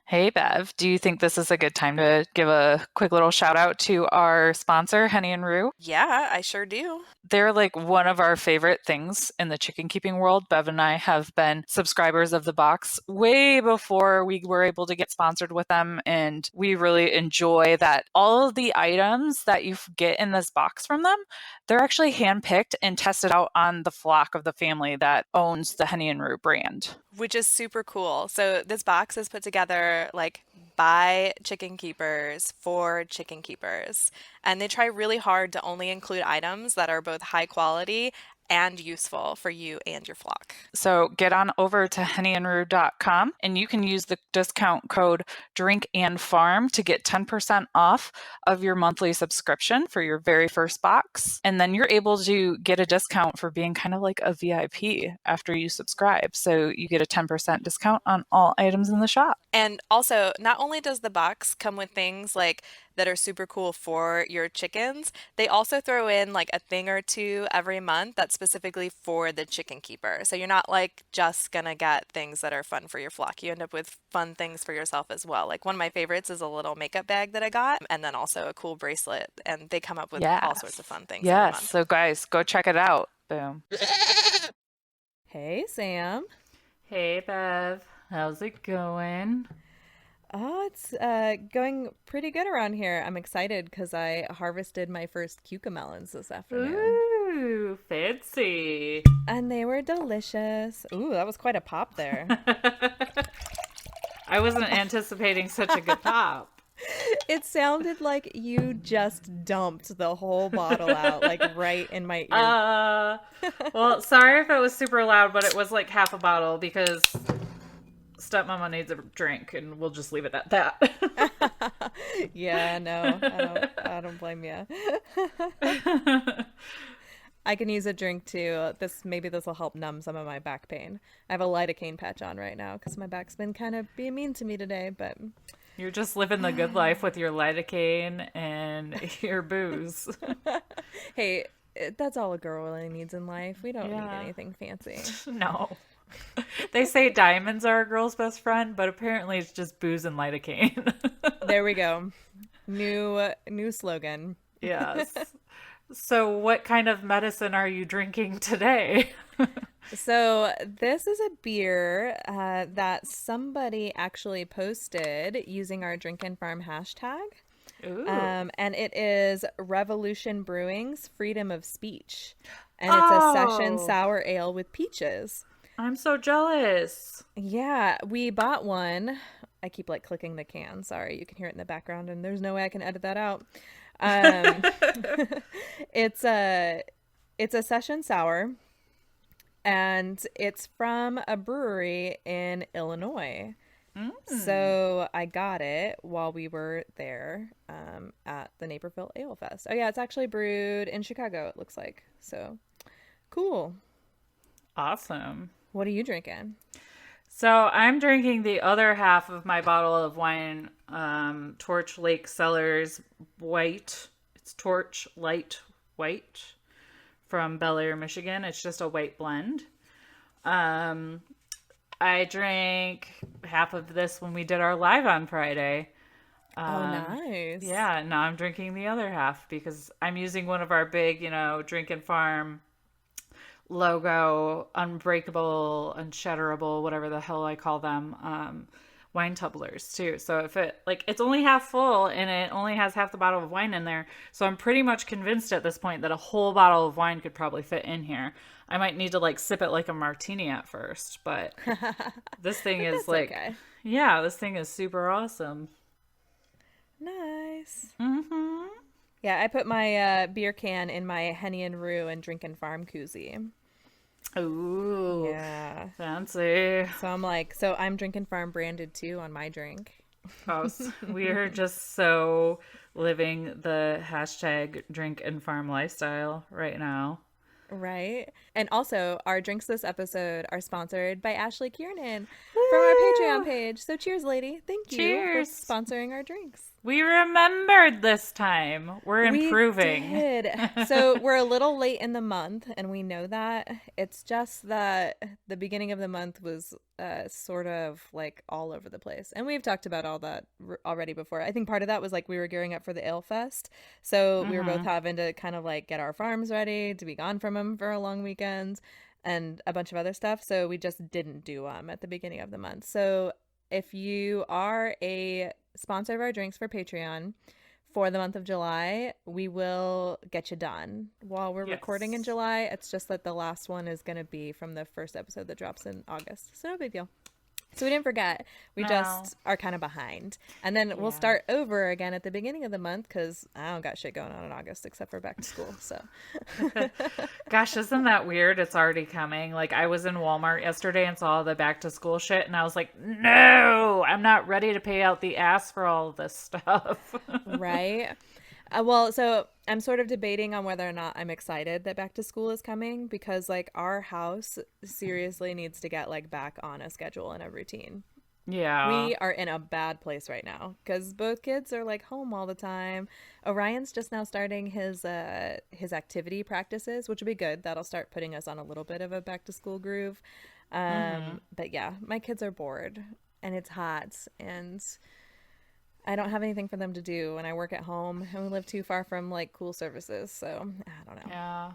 Hey Bev, do you think this is a good time to give a quick little shout out to our sponsor, Henny and Rue? Yeah, I sure do. They're like one of our favorite things in the chicken keeping world. Bev and I have been subscribers of the box way before we were able to get sponsored with them. And we really enjoy that all of the items that you get in this box from them, they're actually handpicked and tested out on the flock of the family that owns the Henny and Rue brand. Which is super cool. So this box is put together like by chicken keepers for chicken keepers. And they try really hard to only include items that are both high quality and useful for you and your flock. So get on over to hennyandrue.com and you can use the discount code Drink and Farm to get 10% off of your monthly subscription for your very first box. And then you're able to get a discount for being kind of like a VIP after you subscribe. So you get a 10% discount on all items in the shop. And also, not only does the box come with things like that are super cool for your chickens, they also throw in like a thing or two every month that's specifically for the chicken keeper. So you're not like just gonna get things that are fun for your flock. You end up with fun things for yourself as well. Like one of my favorites is a little makeup bag that I got, and then also a cool bracelet. And they come up with all sorts of Yes. fun things every Yes. month. So guys, go check it out. Boom. Hey, Sam. Hey Bev, how's it going? Oh, it's going pretty good around here. I'm excited because I harvested my first cucamelons this afternoon. Ooh, fancy. And they were delicious. Ooh, that was quite a pop there. I wasn't anticipating such a good pop. It sounded like you just dumped the whole bottle out, like right in my ear. Well, sorry if it was super loud, but it was like half a bottle because stepmama needs a drink, and we'll just leave it at that. Yeah, no, I don't blame you. I can use a drink too. Maybe this will help numb some of my back pain. I have a lidocaine patch on right now because my back's been kind of being mean to me today, but You're just living the good life with your lidocaine and your booze. hey, that's all a girl really needs in life. We don't need Yeah. anything fancy. No. They say diamonds are a girl's best friend, but apparently it's just booze and lidocaine. There we go. New slogan. Yes. So, what kind of medicine are you drinking today? So this is a beer that somebody actually posted using our Drink and Farm hashtag. Ooh. And it is Revolution Brewing's Freedom of Speech. And it's a session Oh, sour ale with peaches. I'm so jealous. Yeah, we bought one. I keep like clicking the can. Sorry, you can hear it in the background, and there's no way I can edit that out. Um, it's a session sour, and it's from a brewery in Illinois. Mm. So I got it while we were there at the Naperville Ale Fest. Oh yeah, it's actually brewed in Chicago, it looks like. So cool. Awesome. What are you drinking? So I'm drinking the other half of my bottle of wine, Torch Lake Cellars White. It's Torch Light White from Bel Air, Michigan. It's just a white blend. Um, I drank half of this when we did our live on Friday. Oh, Um, nice. yeah, now I'm drinking the other half because I'm using one of our big, Drink and Farm logo, unbreakable, unshatterable, whatever the hell I call them, wine tumblers too. So if it like it's only half full and it only has half the bottle of wine in there, so I'm pretty much convinced at this point that a whole bottle of wine could probably fit in here. I might need to like sip it like a martini at first, but this thing But is that's like, okay. yeah, this thing is super awesome. Nice. Mm-hmm. Yeah, I put my beer can in my Henny and Rue and Drink and Farm koozie. Ooh, Yeah. fancy. So I'm Drink and Farm branded too on my drink. House. We're just so living the hashtag drink and farm lifestyle right now. Right. And also, our drinks this episode are sponsored by Ashley Kiernan from our Patreon Woo! page. So cheers, lady. Thank you for Cheers. sponsoring our drinks. We remembered this time. We're We improving. did. So we're a little late in the month, and we know that. It's just that the beginning of the month was sort of like all over the place. And we've talked about all that already before. I think part of that was like we were gearing up for the Ale Fest. So we were both Mm-hmm. having to kind of like get our farms ready to be gone from them for a long weekend and a bunch of other stuff. So we just didn't do them at the beginning of the month. So if you are a sponsor of our drinks for Patreon, for the month of July, we will get you done while we're recording in Yes. July. It's just that the last one is going to be from the first episode that drops in August. So no big deal. So we didn't forget. We No. just are kind of behind. And then we'll Yeah. start over again at the beginning of the month because I don't got shit going on in August except for back to school. So Gosh, isn't that weird? It's already coming. Like, I was in Walmart yesterday and saw the back to school shit, and I was like, no, I'm not ready to pay out the ass for all of this stuff. right. Well, so I'm sort of debating on whether or not I'm excited that back to school is coming because like our house seriously needs to get like back on a schedule and a routine. Yeah. We are in a bad place right now because both kids are like home all the time. Orion's just now starting his activity practices, which will be good. That'll start putting us on a little bit of a back to school groove. Mm-hmm. But yeah, my kids are bored and it's hot and I don't have anything for them to do and I work at home and we live too far from like cool services. So I don't know. Yeah.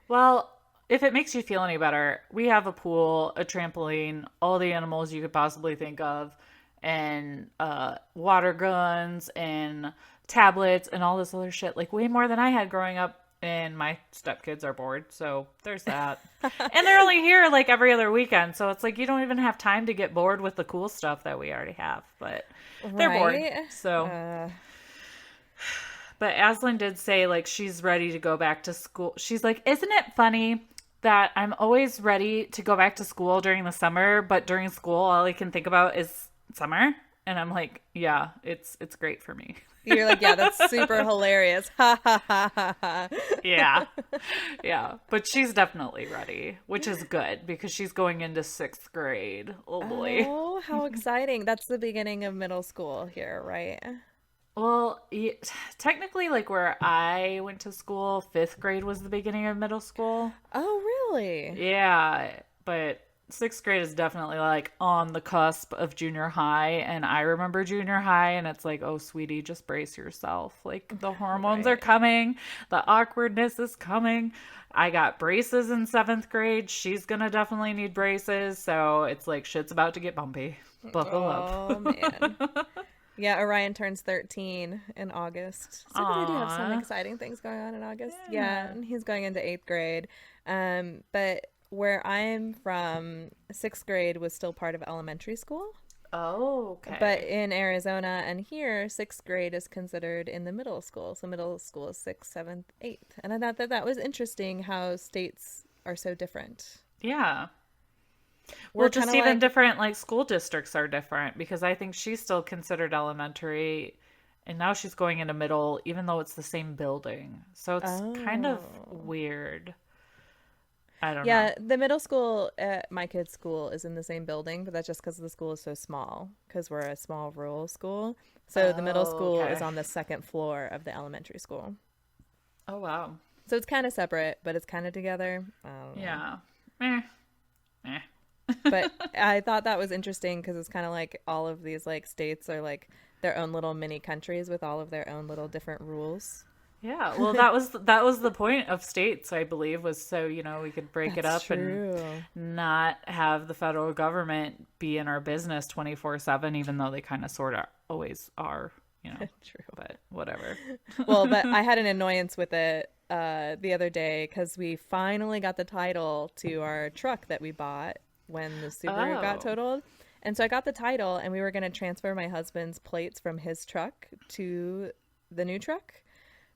Well, if it makes you feel any better, we have a pool, a trampoline, all the animals you could possibly think of, and water guns and tablets and all this other shit. Like way more than I had growing up. And my stepkids are bored, so there's that. And they're only here like every other weekend, so it's like you don't even have time to get bored with the cool stuff that we already have. But they're bored, Right? so. But Aslan did say, like, she's ready to go back to school. She's like, isn't it funny that I'm always ready to go back to school during the summer, but during school, all I can think about is summer? And I'm like, yeah, it's great for me. You're like, yeah, that's super hilarious. Ha ha ha ha ha. Yeah. Yeah. But she's definitely ready, which is good because she's going into sixth grade. Oh boy. Oh, how exciting. That's the beginning of middle school here, right? Well, technically, like where I went to school, fifth grade was the beginning of middle school. Oh, really? Yeah, but sixth grade is definitely like on the cusp of junior high. And I remember junior high, and it's like, oh, sweetie, just brace yourself. Like the hormones are Right. coming, the awkwardness is coming. I got braces in seventh grade. She's gonna definitely need braces. So it's like shit's about to get bumpy. Buckle Oh, man. up. Yeah, Orion turns 13 in August. So they do have some Aw. exciting things going on in August. Yeah, Yeah. and he's going into 8th grade. But where I'm from, 6th grade was still part of elementary school. Oh, But okay. in Arizona and here, 6th grade is considered in the middle school. So middle school is 6th, 7th, 8th. And I thought that that was interesting how states are so different. Yeah. We're Well, kind just of even like, different, like school districts are different because I think she's still considered elementary and now she's going into middle, even though it's the same building. So it's kind of oh. weird. I don't know. Yeah, the middle school at my kid's school is in the same building, but that's just because the school is so small, because we're a small rural school. So the middle Oh, school is okay. on the second floor of the elementary school. Oh, wow. So it's kind of separate, but it's kind of together. I don't know. Yeah. Eh. Eh. But I thought that was interesting because it's kind of like all of these like states are like their own little mini countries with all of their own little different rules. Yeah, well, that was the point of states, I believe, was so, we could break it That's up and true. not have the federal government be in our business 24/7, even though they kind of sort of always are. True. But whatever. Well, but I had an annoyance with it the other day because we finally got the title to our truck that we bought when the Subaru got Oh. totaled. And so I got the title, and we were going to transfer my husband's plates from his truck to the new truck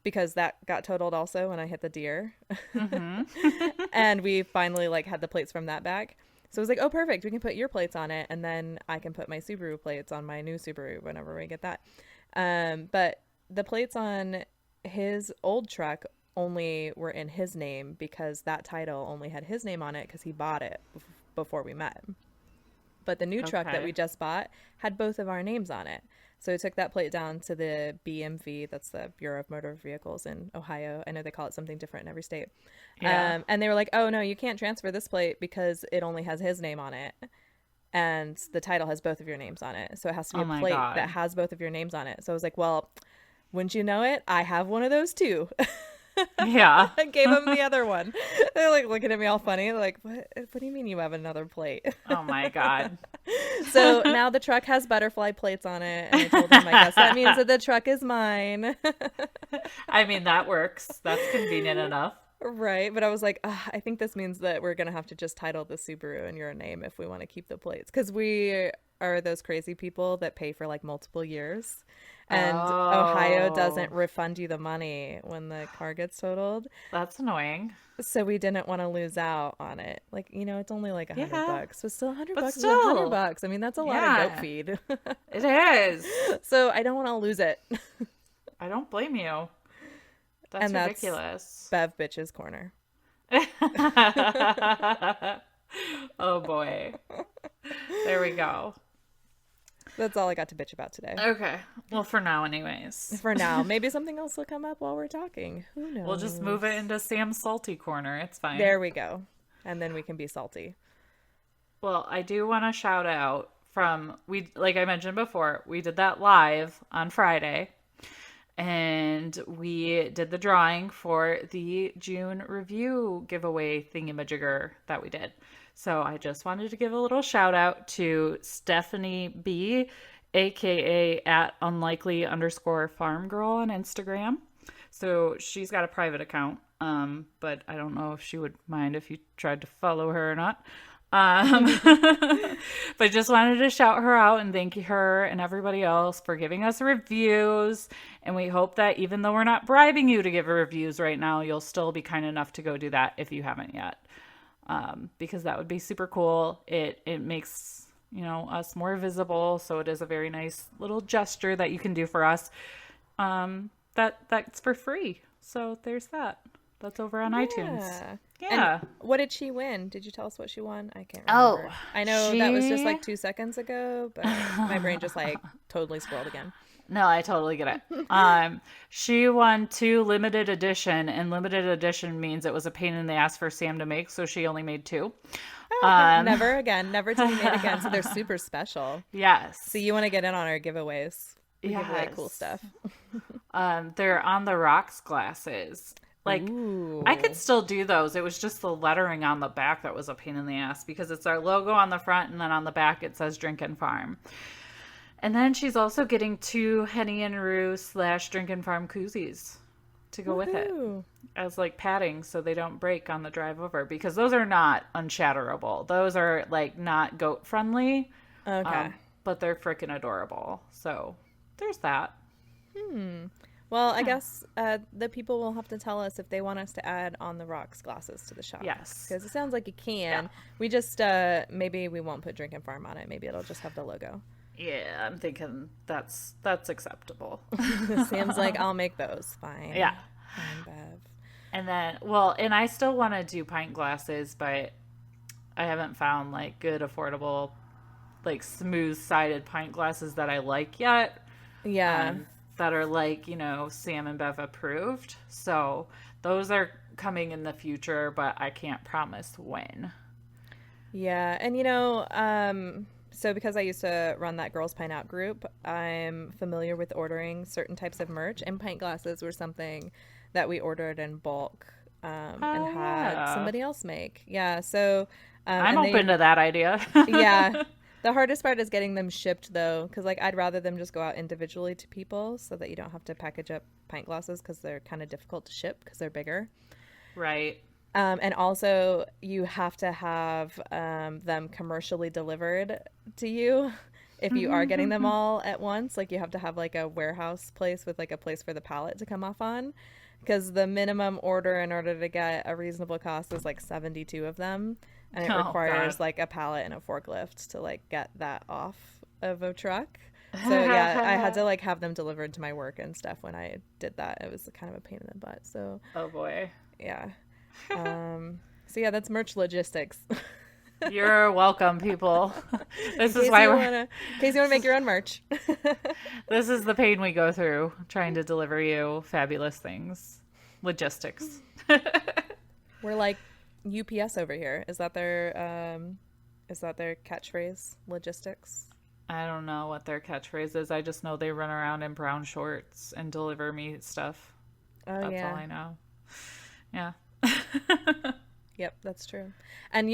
because that got totaled also when I hit the deer. And we finally like had the plates from that back. So I was like, oh, perfect. We can put your plates on it, and then I can put my Subaru plates on my new Subaru whenever we get that. But the plates on his old truck only were in his name because that title only had his name on it because he bought it before we met. But the new truck that Okay. we just bought had both of our names on it. So we took that plate down to the BMV, that's the Bureau of Motor Vehicles in Ohio. I know they call it something different in every state. Yeah. And they were like, oh, no, you can't transfer this plate because it only has his name on it. And the title has both of your names on it. So it has to be Oh a my plate God. that has both of your names on it. So I was like, well, wouldn't you know it? I have one of those too. Yeah. I gave them the other one. They're like looking at me all funny. Like, what do you mean you have another plate? Oh my God. So now the truck has butterfly plates on it. And I told him, I guess that means that the truck is mine. I mean, that works. That's convenient enough. Right. But I was like, "Ugh, I think this means that we're going to have to just title the Subaru in your name if we want to keep the plates. Because we are those crazy people that pay for like multiple years. And Ohio doesn't Oh, refund you the money when the car gets totaled. that's annoying. So we didn't want to lose out on it. Like, it's only like Yeah, $100, but still $100 but is $100. still, I mean, that's a lot of goat yeah, feed. it is. So I don't want to lose it. I don't blame you. That's And that's ridiculous. Bev Bitch's Corner. Oh boy. There we go. That's all I got to bitch about today. Okay. Well, for now, anyways. For now, maybe something else will come up while we're talking. Who knows? We'll just move it into Sam's salty corner. It's fine. There we go. And then we can be salty. Well, I do want to shout out like I mentioned before, we did that live on Friday. And we did the drawing for the June review giveaway thingamajigger that we did. So I just wanted to give a little shout out to Stephanie B, aka at unlikely_farm girl on Instagram. So she's got a private account, but I don't know if she would mind if you tried to follow her or not. But just wanted to shout her out and thank her and everybody else for giving us reviews. And we hope that even though we're not bribing you to give reviews right now, you'll still be kind enough to go do that if you haven't yet. Because that would be super cool. It makes, us more visible. So it is a very nice little gesture that you can do for us. That's for free. So there's that. That's over on iTunes. Yeah. And what did she win? Did you tell us what she won? I can't Oh, remember. I know that was just like 2 seconds ago, but my brain just like totally scrolled again. No, I totally get it. She won 2 limited edition, and limited edition means it was a pain in the ass for Sam to make, so she only made 2. Never again. Never to be made again. So they're super special. Yes. So you want to get in on our giveaways. We give away cool Yes. stuff. They're on the rocks glasses. Like, Ooh. I could still do those. It was just the lettering on the back that was a pain in the ass because it's our logo on the front and then on the back it says Drinkin' Farm. And then she's also getting 2 Henny and Rue / Drinkin' Farm koozies to go with it Woohoo. as like padding so they don't break on the drive over because those are not unshatterable. Those are like not goat friendly, Okay. but they're freaking adorable. So there's that. Well, I guess the people will have to tell us if they want us to add on the rocks glasses to the shop. Yes. Because it sounds like you can. Yeah. We just, maybe we won't put Drinkin' Farm on it. Maybe it'll just have the logo. Yeah, I'm thinking that's acceptable. Sam's like, I'll make those. Fine. Yeah. Fine, Bev. And then, well, and I still want to do pint glasses, but I haven't found like good, affordable, like smooth-sided pint glasses that I like yet. Yeah. That are like, Sam and Bev approved. So those are coming in the future, but I can't promise when. Yeah. And, so because I used to run that Girls Pint Out group, I'm familiar with ordering certain types of merch, and pint glasses were something that we ordered in bulk and had yeah. somebody else make. Yeah. So I'm and open to that idea. yeah. The hardest part is getting them shipped, though, because like I'd rather them just go out individually to people so that you don't have to package up pint glasses because they're kind of difficult to ship because they're bigger. Right. And also, you have to have them commercially delivered to you if you are getting them all at once. Like, you have to have like a warehouse place with like a place for the pallet to come off on, because the minimum order in order to get a reasonable cost is like 72 of them. And it Oh, requires God. like a pallet and a forklift to like get that off of a truck. So yeah, I had to like have them delivered to my work and stuff when I did that. It was kind of a pain in the butt. So Oh boy. yeah. So yeah, that's merch logistics. You're welcome, people. This In is case why you we're wanna, in case you wanna make your own merch. this is the pain we go through trying to deliver you fabulous things. Logistics. We're like UPS over here. Is that their catchphrase? Logistics. I don't know what their catchphrase is. I just know they run around in brown shorts and deliver me stuff. Oh That's yeah. all I know. Yeah. Yep, that's true. And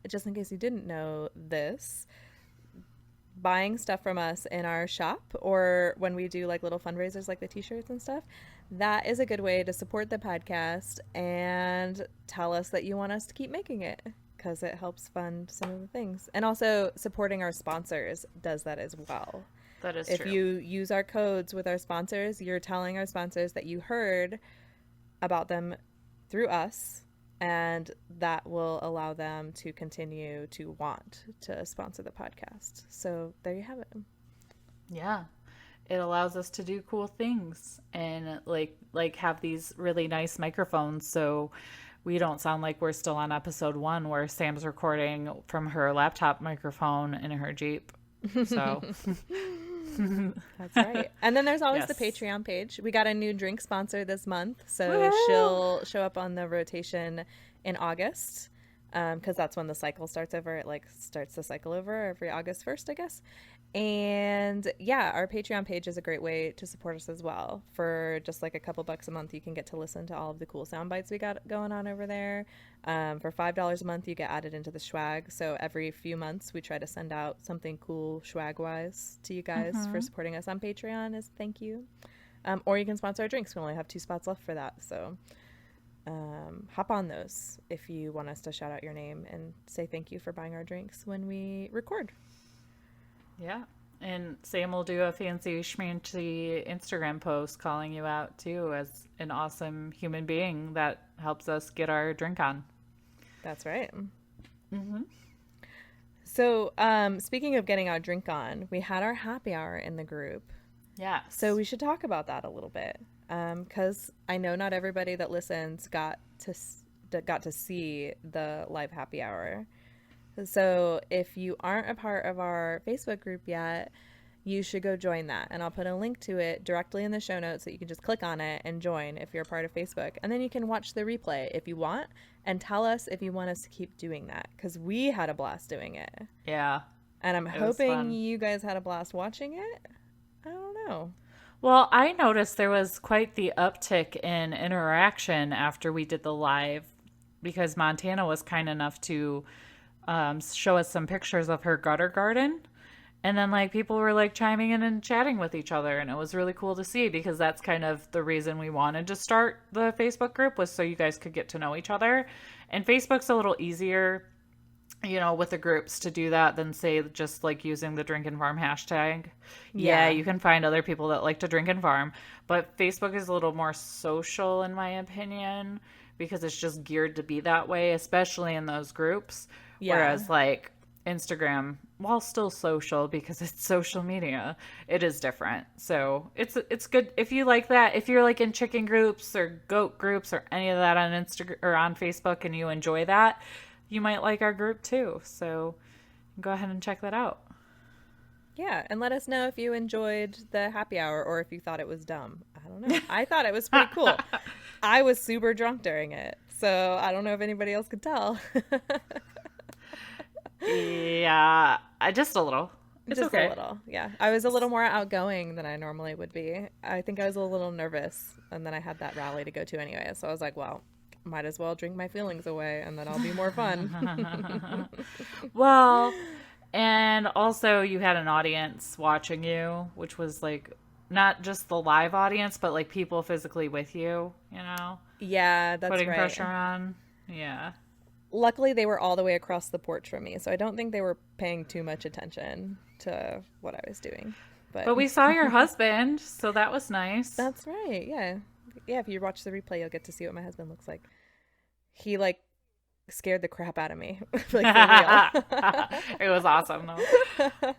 just in case you didn't know this, buying stuff from us in our shop or when we do like little fundraisers like the t-shirts and stuff, that is a good way to support the podcast and tell us that you want us to keep making it because it helps fund some of the things. And also supporting our sponsors does that as well. That is If true. you use our codes with our sponsors, you're telling our sponsors that you heard about them through us, and that will allow them to continue to want to sponsor the podcast. So there you have it. Yeah. It allows us to do cool things and like have these really nice microphones so we don't sound like we're still on episode 1 where Sam's recording from her laptop microphone in her Jeep. So That's right. And then there's always the Yes. Patreon page. We got a new drink sponsor this month, so Woo! she'll show up on the rotation in August, because that's when the cycle starts over. It like starts the cycle over every August 1st, I guess. And yeah, our Patreon page is a great way to support us as well. For just like a couple bucks a month, you can get to listen to all of the cool sound bites we got going on over there. For $5 a month, you get added into the swag. So every few months, we try to send out something cool swag wise to you guys for supporting us on Patreon as thank you. Or you can sponsor our drinks. We only have 2 spots left for that. So hop on those if you want us to shout out your name and say thank you for buying our drinks when we record. Yeah. And Sam will do a fancy schmancy Instagram post calling you out too as an awesome human being that helps us get our drink on. That's right. Mm-hmm. So, speaking of getting our drink on, we had our happy hour in the group. Yeah. So we should talk about that a little bit, because I know not everybody that listens got to see the live happy hour. So if you aren't a part of our Facebook group yet, you should go join that. And I'll put a link to it directly in the show notes so you can just click on it and join if you're a part of Facebook. And then you can watch the replay if you want and tell us if you want us to keep doing that, because we had a blast doing it. Yeah. And I'm It was hoping fun. you guys had a blast watching it. I don't know. Well, I noticed there was quite the uptick in interaction after we did the live because Montana was kind enough to show us some pictures of her gutter garden. And then like people were like chiming in and chatting with each other. And it was really cool to see because that's kind of the reason we wanted to start the Facebook group was so you guys could get to know each other. And Facebook's a little easier, with the groups to do that than say just like using the drink and farm hashtag. Yeah, you can find other people that like to drink and farm, but Facebook is a little more social in my opinion because it's just geared to be that way, especially in those groups. Yeah. Whereas like Instagram, while still social because it's social media, it is different. So it's good if you like that. If you're like in chicken groups or goat groups or any of that on Instagram or on Facebook and you enjoy that, you might like our group too. So go ahead and check that out. Yeah, and let us know if you enjoyed the happy hour or if you thought it was dumb. I don't know. I thought it was pretty cool. I was super drunk during it, so I don't know if anybody else could tell. Yeah, just a little. It's Just okay. a little, yeah. I was a little more outgoing than I normally would be. I think I was a little nervous, and then I had that rally to go to anyway, so I was like, well, might as well drink my feelings away, and then I'll be more fun. Well, and also you had an audience watching you, which was like not just the live audience, but like people physically with you, Yeah, that's putting right. pressure on. Yeah. Luckily, they were all the way across the porch from me, so I don't think they were paying too much attention to what I was doing. But we saw your husband, so that was nice. That's right. Yeah. Yeah, if you watch the replay, you'll get to see what my husband looks like. He like scared the crap out of me. Like for real. It was awesome though.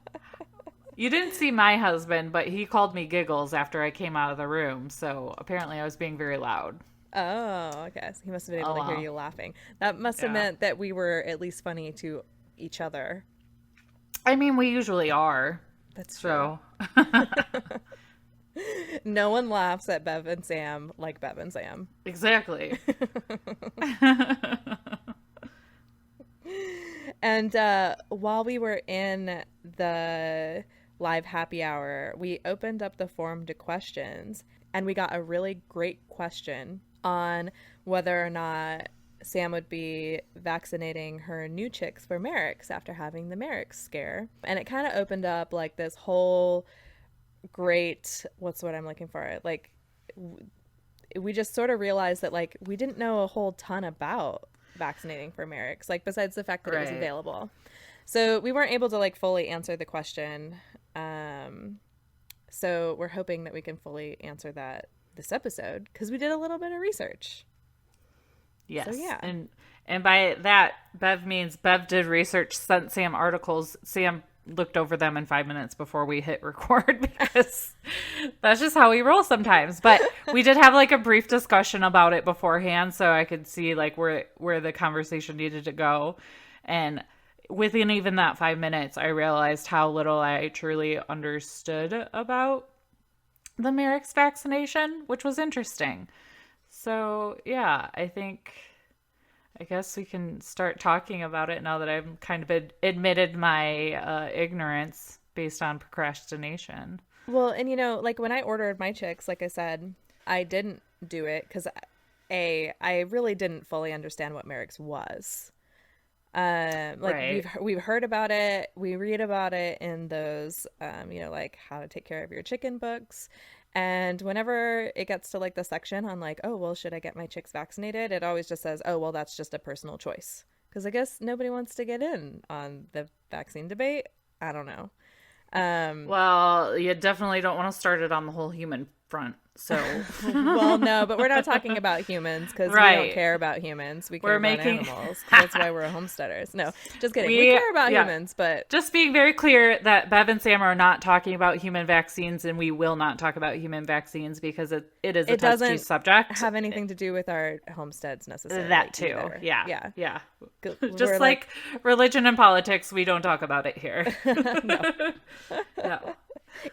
You didn't see my husband, but he called me Giggles after I came out of the room, so apparently I was being very loud. Oh, okay. So he must have been Oh, able to hear wow. you laughing. That must have Yeah. meant that we were at least funny to each other. I mean, we usually are. That's true. So, No one laughs at Bev and Sam like Bev and Sam. exactly. And while we were in the live happy hour, we opened up the forum to questions, and we got a really great question on whether or not Sam would be vaccinating her new chicks for Marek's after having the Marek's scare. And it kind of opened up like this whole great, what's what I'm looking for? Like, we just sort of realized that like we didn't know a whole ton about vaccinating for Marek's, like besides the fact that it was Right. available. So we weren't able to like fully answer the question. So we're hoping that we can fully answer that this episode because we did a little bit of research. Yes. So yeah. And by that, Bev means Bev did research, sent Sam articles. Sam looked over them in 5 minutes before we hit record because that's just how we roll sometimes. But we did have like a brief discussion about it beforehand, so I could see like where the conversation needed to go. And within even that 5 minutes, I realized how little I truly understood about the Marek's vaccination, which was interesting. So yeah, I guess we can start talking about it now that I've kind of admitted my ignorance based on procrastination. Well, and like when I ordered my chicks, like I said, I didn't do it because I really didn't fully understand what Merrick's was. Like Right. we've heard about it, we read about it in those like how to take care of your chicken books. And whenever it gets to like the section on like, oh well, should I get my chicks vaccinated, it always just says, oh well, that's just a personal choice, because I guess nobody wants to get in on the vaccine debate. I don't know. Well, you definitely don't want to start it on the whole human front. So, Well, no, but we're not talking about humans because we don't right. care about humans. We care We're about making animals. That's why we're homesteaders. No, just kidding. We we care about yeah. humans, but Just being very clear that Bev and Sam are not talking about human vaccines, and we will not talk about human vaccines because it is a it touchy doesn't subject. have anything to do with our homesteads necessarily. That too. either. Yeah. Yeah. Yeah. We're Just like religion and politics, we don't talk about it here. No.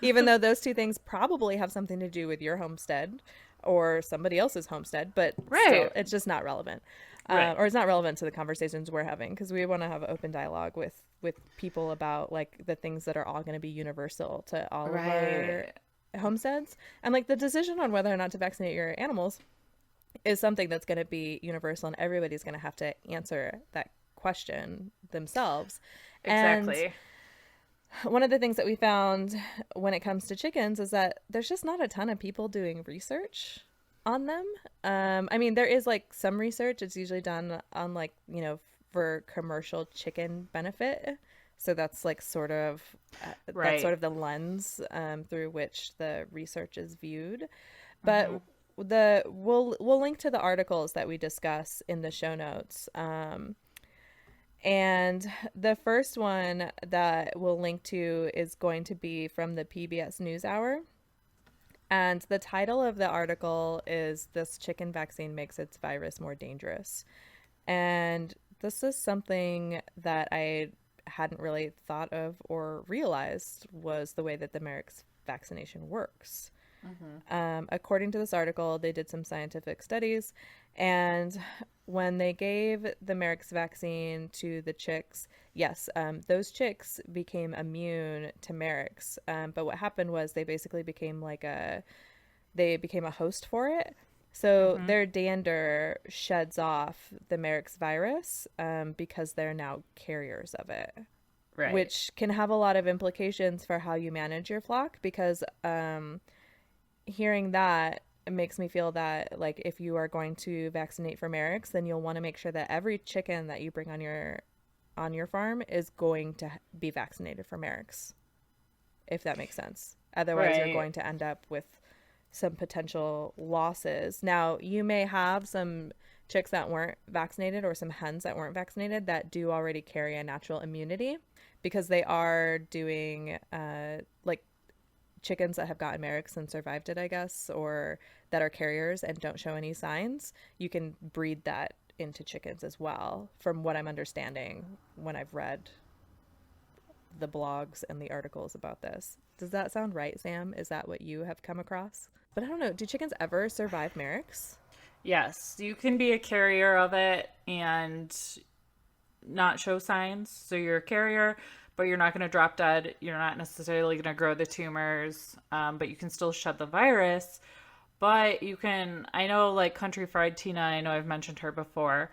even though those two things probably have something to do with your homestead or somebody else's homestead, but Right. still, it's just not relevant. Right. Or it's not relevant to the conversations we're having because we want to have open dialogue with people about like the things that are all going to be universal to all of our homesteads. And like the decision on whether or not to vaccinate your animals is something that's going to be universal, and everybody's going to have to answer that question themselves. Exactly. And one of the things that we found when it comes to chickens is that there's just not a ton of people doing research on them. I mean, there is like some research. It's usually done on like, for commercial chicken benefit. So that's like sort of Right. that's sort of the lens through which the research is viewed. But we'll link to the articles that we discuss in the show notes. And the first one that we'll link to is going to be from the PBS NewsHour. And the title of the article is "This Chicken Vaccine Makes Its Virus More Dangerous." And this is something that I hadn't really thought of or realized was the way that the Marek's vaccination works. According to this article, they did some scientific studies, and when they gave the Marek's vaccine to the chicks, yes, those chicks became immune to Marek's. But what happened was they basically became they became a host for it. So their dander sheds off the Marek's virus because they're now carriers of it. Right. Which can have a lot of implications for how you manage your flock, because hearing that, it makes me feel that like if you are going to vaccinate for Marek's, then you'll want to make sure that every chicken that you bring on your farm is going to be vaccinated for Marek's, if that makes sense. Otherwise, you're going to end up with some potential losses. Now, you may have some chicks that weren't vaccinated or some hens that weren't vaccinated that do already carry a natural immunity because they are doing like chickens that have gotten Marek's and survived it, I guess, or that are carriers and don't show any signs, you can breed that into chickens as well, from what I'm understanding when I've read the blogs and the articles about this. Does that sound right, Sam? Is that what you have come across? But I don't know. Do chickens ever survive Marek's? Yes, you can be a carrier of it and not show signs. So you're a carrier, but you're not going to drop dead. You're not necessarily going to grow the tumors, but you can still shed the virus. But you can, I know like Country Fried Tina, I know I've mentioned her before.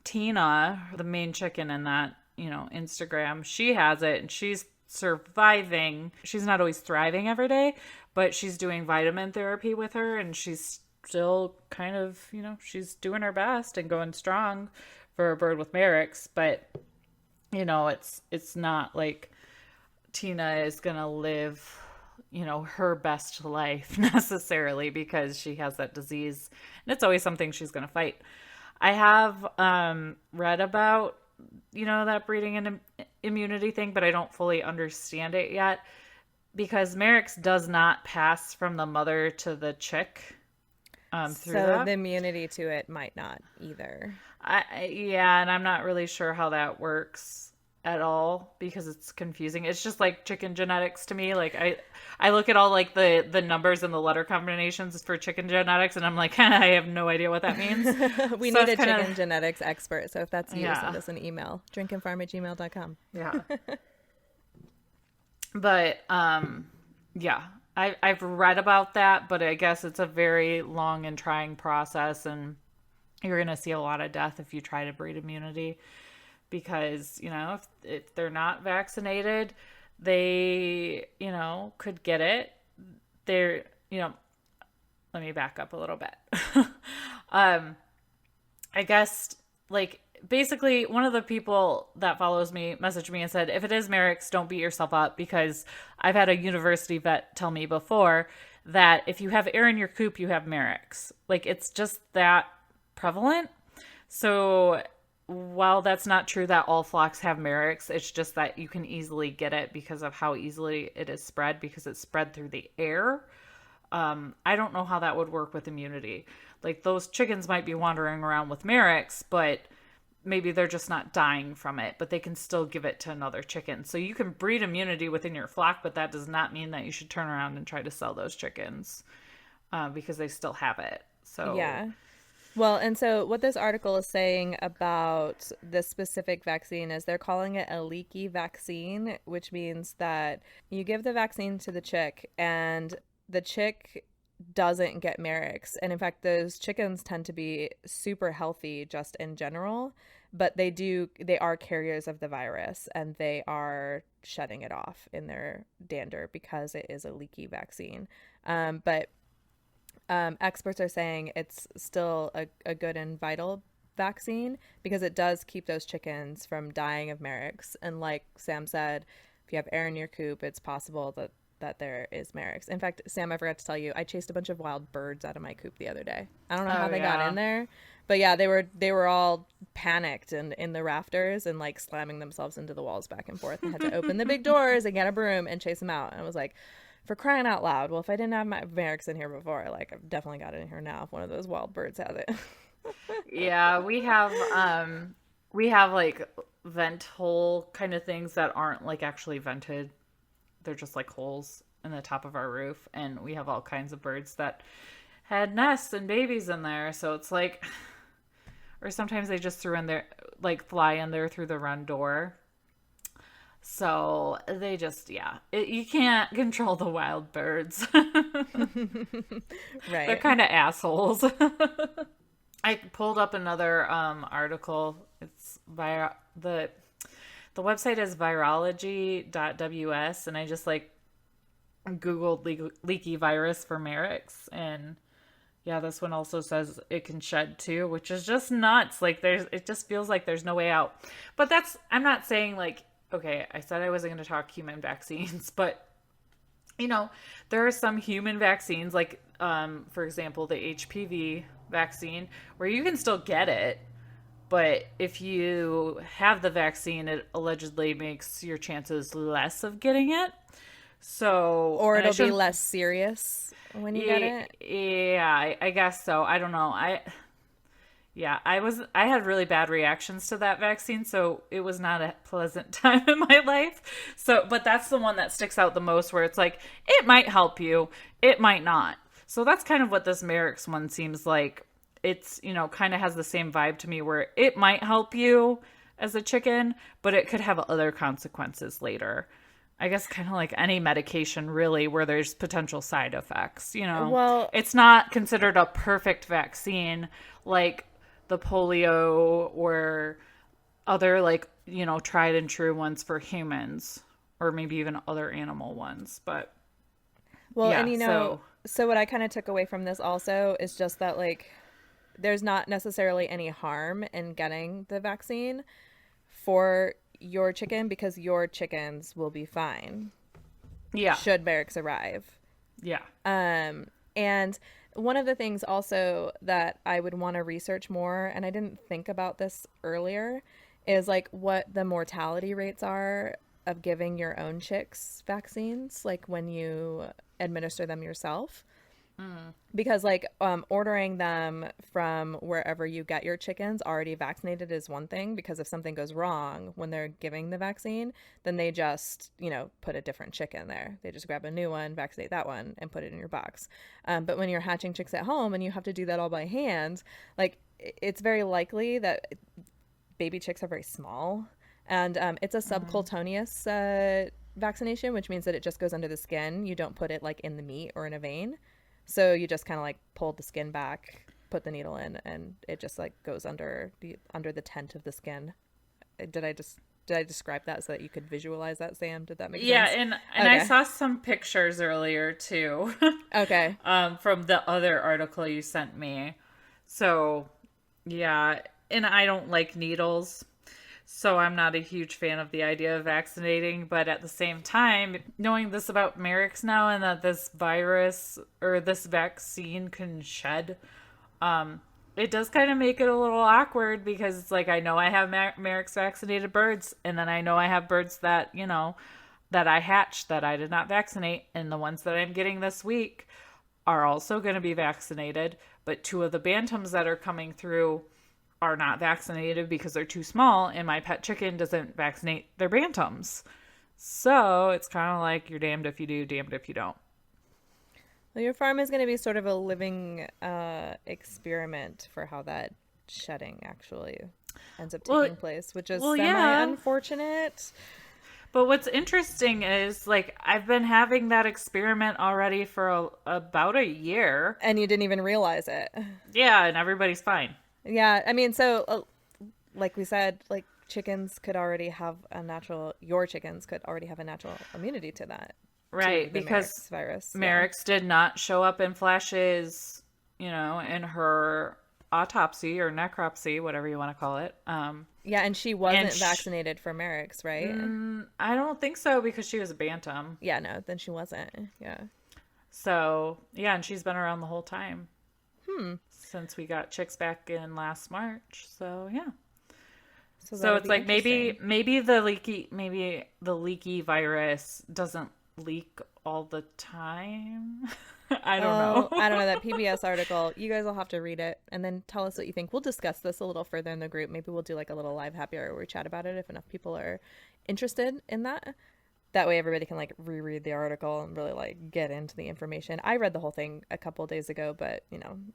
Tina, the main chicken in that, Instagram, she has it and she's surviving. She's not always thriving every day, but she's doing vitamin therapy with her and she's still kind of, she's doing her best and going strong for a bird with Marek's. But, it's not like Tina is going to live, her best life necessarily because she has that disease. And it's always something she's going to fight. I have read about, that breeding and immunity thing, but I don't fully understand it yet because Marek's does not pass from the mother to the chick. Through So that. the immunity to it might not either. Yeah, and I'm not really sure how that works at all because it's confusing. It's just like chicken genetics to me. Like I look at all like the numbers and the letter combinations for chicken genetics and I'm like, I have no idea what that means. We So need a it's kinda- chicken genetics expert. So if that's you, Yeah. send us an email. drinkandfarm@gmail.com. Yeah. But yeah. I've read about that, but I guess it's a very long and trying process and you're going to see a lot of death if you try to breed immunity because, if they're not vaccinated, they, could get it. They're, let me back up a little bit. I guess like basically one of the people that follows me messaged me and said, if it is Marek's, don't beat yourself up because I've had a university vet tell me before that if you have air in your coop, you have Marek's. Like it's just that prevalent. So while that's not true that all flocks have Marek's, it's just that you can easily get it because of how easily it is spread because it's spread through the air. I don't know how that would work with immunity. Like those chickens might be wandering around with Marek's, but maybe they're just not dying from it, but they can still give it to another chicken. So you can breed immunity within your flock, but that does not mean that you should turn around and try to sell those chickens because they still have it. So Yeah. Well, and so what this article is saying about this specific vaccine is they're calling it a leaky vaccine, which means that you give the vaccine to the chick and the chick doesn't get Marek's. And in fact, those chickens tend to be super healthy just in general, but they are carriers of the virus and they are shedding it off in their dander because it is a leaky vaccine. But experts are saying it's still a good and vital vaccine because it does keep those chickens from dying of Marek's. And like Sam said, if you have air in your coop, it's possible that there is Marek's. In fact, Sam, I forgot to tell you, I chased a bunch of wild birds out of my coop the other day. I don't know how they got in there, but yeah, they were all panicked and in the rafters and like slamming themselves into the walls back and forth. I had to open the big doors and get a broom and chase them out. And I was like, for crying out loud, well, if I didn't have my Marek's in here before, like I've definitely got it in here now if one of those wild birds has it. Yeah, we have like vent hole kind of things that aren't like actually vented. They're just like holes in the top of our roof, and we have all kinds of birds that had nests and babies in there. So it's like, or sometimes they just threw in there, like fly in there through the run door. So they just, you can't control the wild birds. Right. They're kind of assholes. I pulled up another article. It's the website is virology.ws, and I just like Googled leaky virus for Marek's, and yeah, this one also says it can shed too, which is just nuts. Like it just feels like there's no way out. But I'm not saying like, okay, I said I wasn't going to talk human vaccines, but there are some human vaccines, like, for example, the HPV vaccine, where you can still get it, but if you have the vaccine, it allegedly makes your chances less of getting it. So, Or and I it'll be shouldn't. less serious when you get it. Yeah, I guess so. I don't know. Yeah, I had really bad reactions to that vaccine, so it was not a pleasant time in my life. So, but that's the one that sticks out the most where it's like it might help you, it might not. So that's kind of what this Merrick's one seems like. It's, kind of has the same vibe to me where it might help you as a chicken, but it could have other consequences later. I guess kind of like any medication really where there's potential side effects. Well, It's not considered a perfect vaccine like the polio or other like, tried and true ones for humans or maybe even other animal ones. But well, and yeah, so so what I kind of took away from this also is just that like there's not necessarily any harm in getting the vaccine for your chicken because your chickens will be fine yeah. should Merrick's arrive. Yeah. And one of the things also that I would want to research more, and I didn't think about this earlier, is like what the mortality rates are of giving your own chicks vaccines, like when you administer them yourself. Because like ordering them from wherever you get your chickens already vaccinated is one thing, because if something goes wrong when they're giving the vaccine, then they just put a different chicken there. They just grab a new one, vaccinate that one, and put it in your box. But when you're hatching chicks at home and you have to do that all by hand, like it's very likely that baby chicks are very small, and it's a subcutaneous vaccination, which means that it just goes under the skin. You don't put it like in the meat or in a vein. So you just kind of like pull the skin back, put the needle in, and it just like goes under the tent of the skin. Did I describe that so that you could visualize that, Sam? Did that make Yeah, sense? and I Okay. saw some pictures earlier too. Okay. From the other article you sent me. So, yeah, and I don't like needles. So I'm not a huge fan of the idea of vaccinating, but at the same time, knowing this about Merrick's now and that this virus or this vaccine can shed, it does kind of make it a little awkward because it's like I know I have Merrick's vaccinated birds, and then I know I have birds that, that I hatched that I did not vaccinate, and the ones that I'm getting this week are also going to be vaccinated, but two of the bantams that are coming through are not vaccinated because they're too small, and my pet chicken doesn't vaccinate their bantams. So it's kind of like you're damned if you do, damned if you don't. Well, your farm is going to be sort of a living experiment for how that shedding actually ends up Well, taking place, which is well, semi yeah. unfortunate. But what's interesting is like I've been having that experiment already for about a year. And you didn't even realize it. Yeah, and everybody's fine. Yeah, I mean, so like we said, like chickens could already have your chickens could already have a natural immunity to that, to Right, the because Merrick's virus. Merrick's did not show up in flashes, in her autopsy or necropsy, whatever you want to call it. Yeah, and she wasn't vaccinated for Merrick's, right? I don't think so because she was a bantam. Yeah, no, then she wasn't. Yeah. So, yeah, and she's been around the whole time. Since we got chicks back in last March. So, yeah. So it's like maybe the leaky virus doesn't leak all the time. I don't know. I don't know, that PBS article. You guys will have to read it and then tell us what you think. We'll discuss this a little further in the group. Maybe we'll do like a little live happy hour where we chat about it if enough people are interested in that. That way everybody can like reread the article and really like get into the information. I read the whole thing a couple days ago, but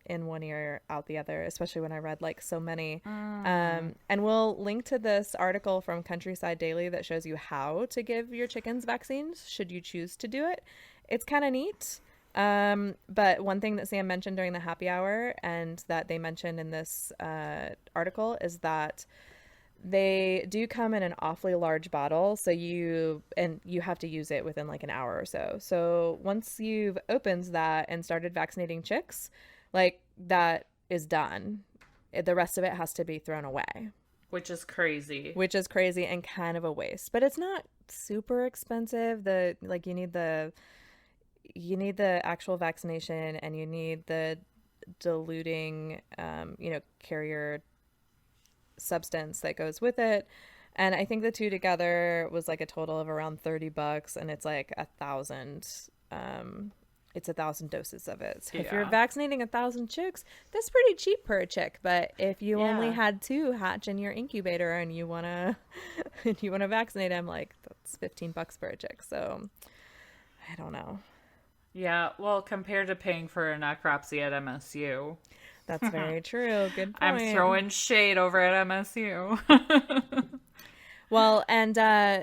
in one ear out the other, especially when I read like so many. And we'll link to this article from Countryside Daily that shows you how to give your chickens vaccines should you choose to do it. It's kind of neat. But one thing that Sam mentioned during the happy hour and that they mentioned in this article is that they do come in an awfully large bottle, so you have to use it within like an hour or so. So once you've opened that and started vaccinating chicks, like that is done. The rest of it has to be thrown away. Which is crazy. Which is crazy and kind of a waste. But it's not super expensive. You need the actual vaccination and you need the diluting carrier substance that goes with it. And I think the two together was like a total of around $30, and it's like 1,000. It's 1,000 doses of it. So if you're Yeah. vaccinating 1,000 chicks, that's pretty cheap per chick. But if you only Yeah. had 2 hatch in your incubator and you wanna and you wanna vaccinate them, like that's $15 per chick. So I don't know. Yeah, well, compared to paying for a necropsy at MSU, That's very true. Good I'm point. throwing shade over at MSU. Well, and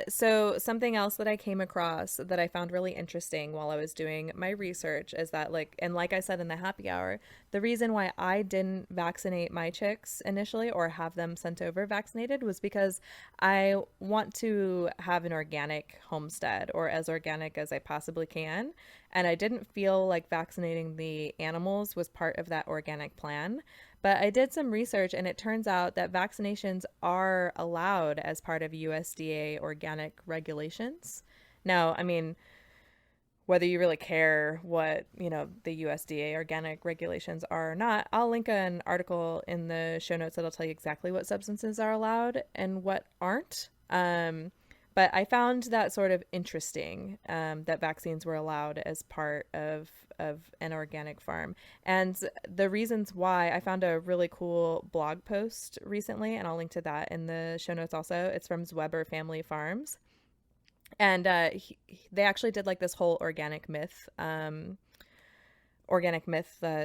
so something else that I came across that I found really interesting while I was doing my research is that, like I said in the happy hour, the reason why I didn't vaccinate my chicks initially or have them sent over vaccinated was because I want to have an organic homestead, or as organic as I possibly can. And I didn't feel like vaccinating the animals was part of that organic plan. But I did some research, and it turns out that vaccinations are allowed as part of USDA organic regulations. Now, I mean, whether you really care what, the USDA organic regulations are or not, I'll link an article in the show notes that'll tell you exactly what substances are allowed and what aren't. But I found that sort of interesting, that vaccines were allowed as part of an organic farm. And the reasons why, I found a really cool blog post recently, and I'll link to that in the show notes also. It's from Zweber Family Farms. And they actually did like this whole organic myth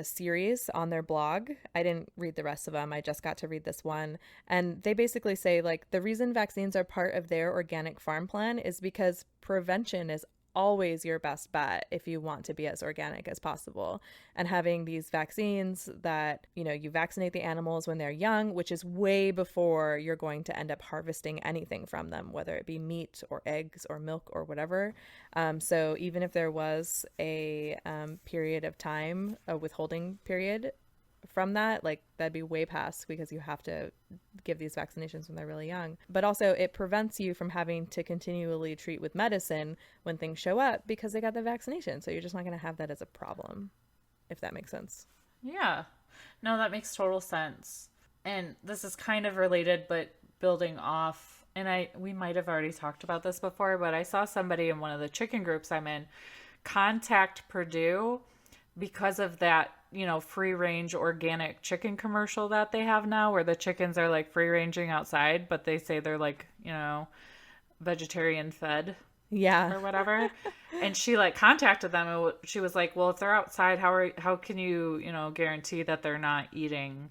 series on their blog. I didn't read the rest of them. I just got to read this one. And they basically say, like, the reason vaccines are part of their organic farm plan is because prevention is always your best bet if you want to be as organic as possible. And having these vaccines that, you vaccinate the animals when they're young, which is way before you're going to end up harvesting anything from them, whether it be meat or eggs or milk or whatever. So even if there was a period of time, a withholding period from that, like, that'd be way past, because you have to give these vaccinations when they're really young. But also it prevents you from having to continually treat with medicine when things show up, because they got the vaccination. So you're just not going to have that as a problem, if that makes sense. Yeah. No, that makes total sense. And this is kind of related, but building off, and we might have already talked about this before, but I saw somebody in one of the chicken groups I'm in contact Purdue because of that, free range organic chicken commercial that they have now, where the chickens are like free ranging outside, but they say they're like, vegetarian fed. Yeah. Or whatever. And she like contacted them, and she was like, well, if they're outside, how can you, guarantee that they're not eating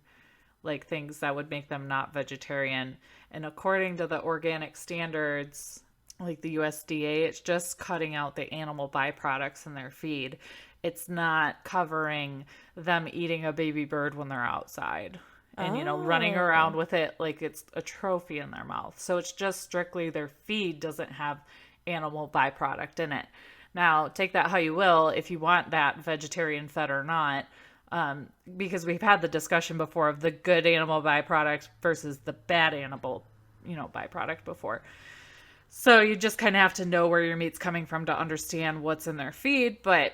like things that would make them not vegetarian? And according to the organic standards, like the USDA, it's just cutting out the animal byproducts in their feed. It's not covering them eating a baby bird when they're outside and, running around with it like it's a trophy in their mouth. So it's just strictly their feed doesn't have animal byproduct in it. Now, take that how you will, if you want that vegetarian fed or not, because we've had the discussion before of the good animal byproduct versus the bad animal, byproduct before. So you just kind of have to know where your meat's coming from to understand what's in their feed. But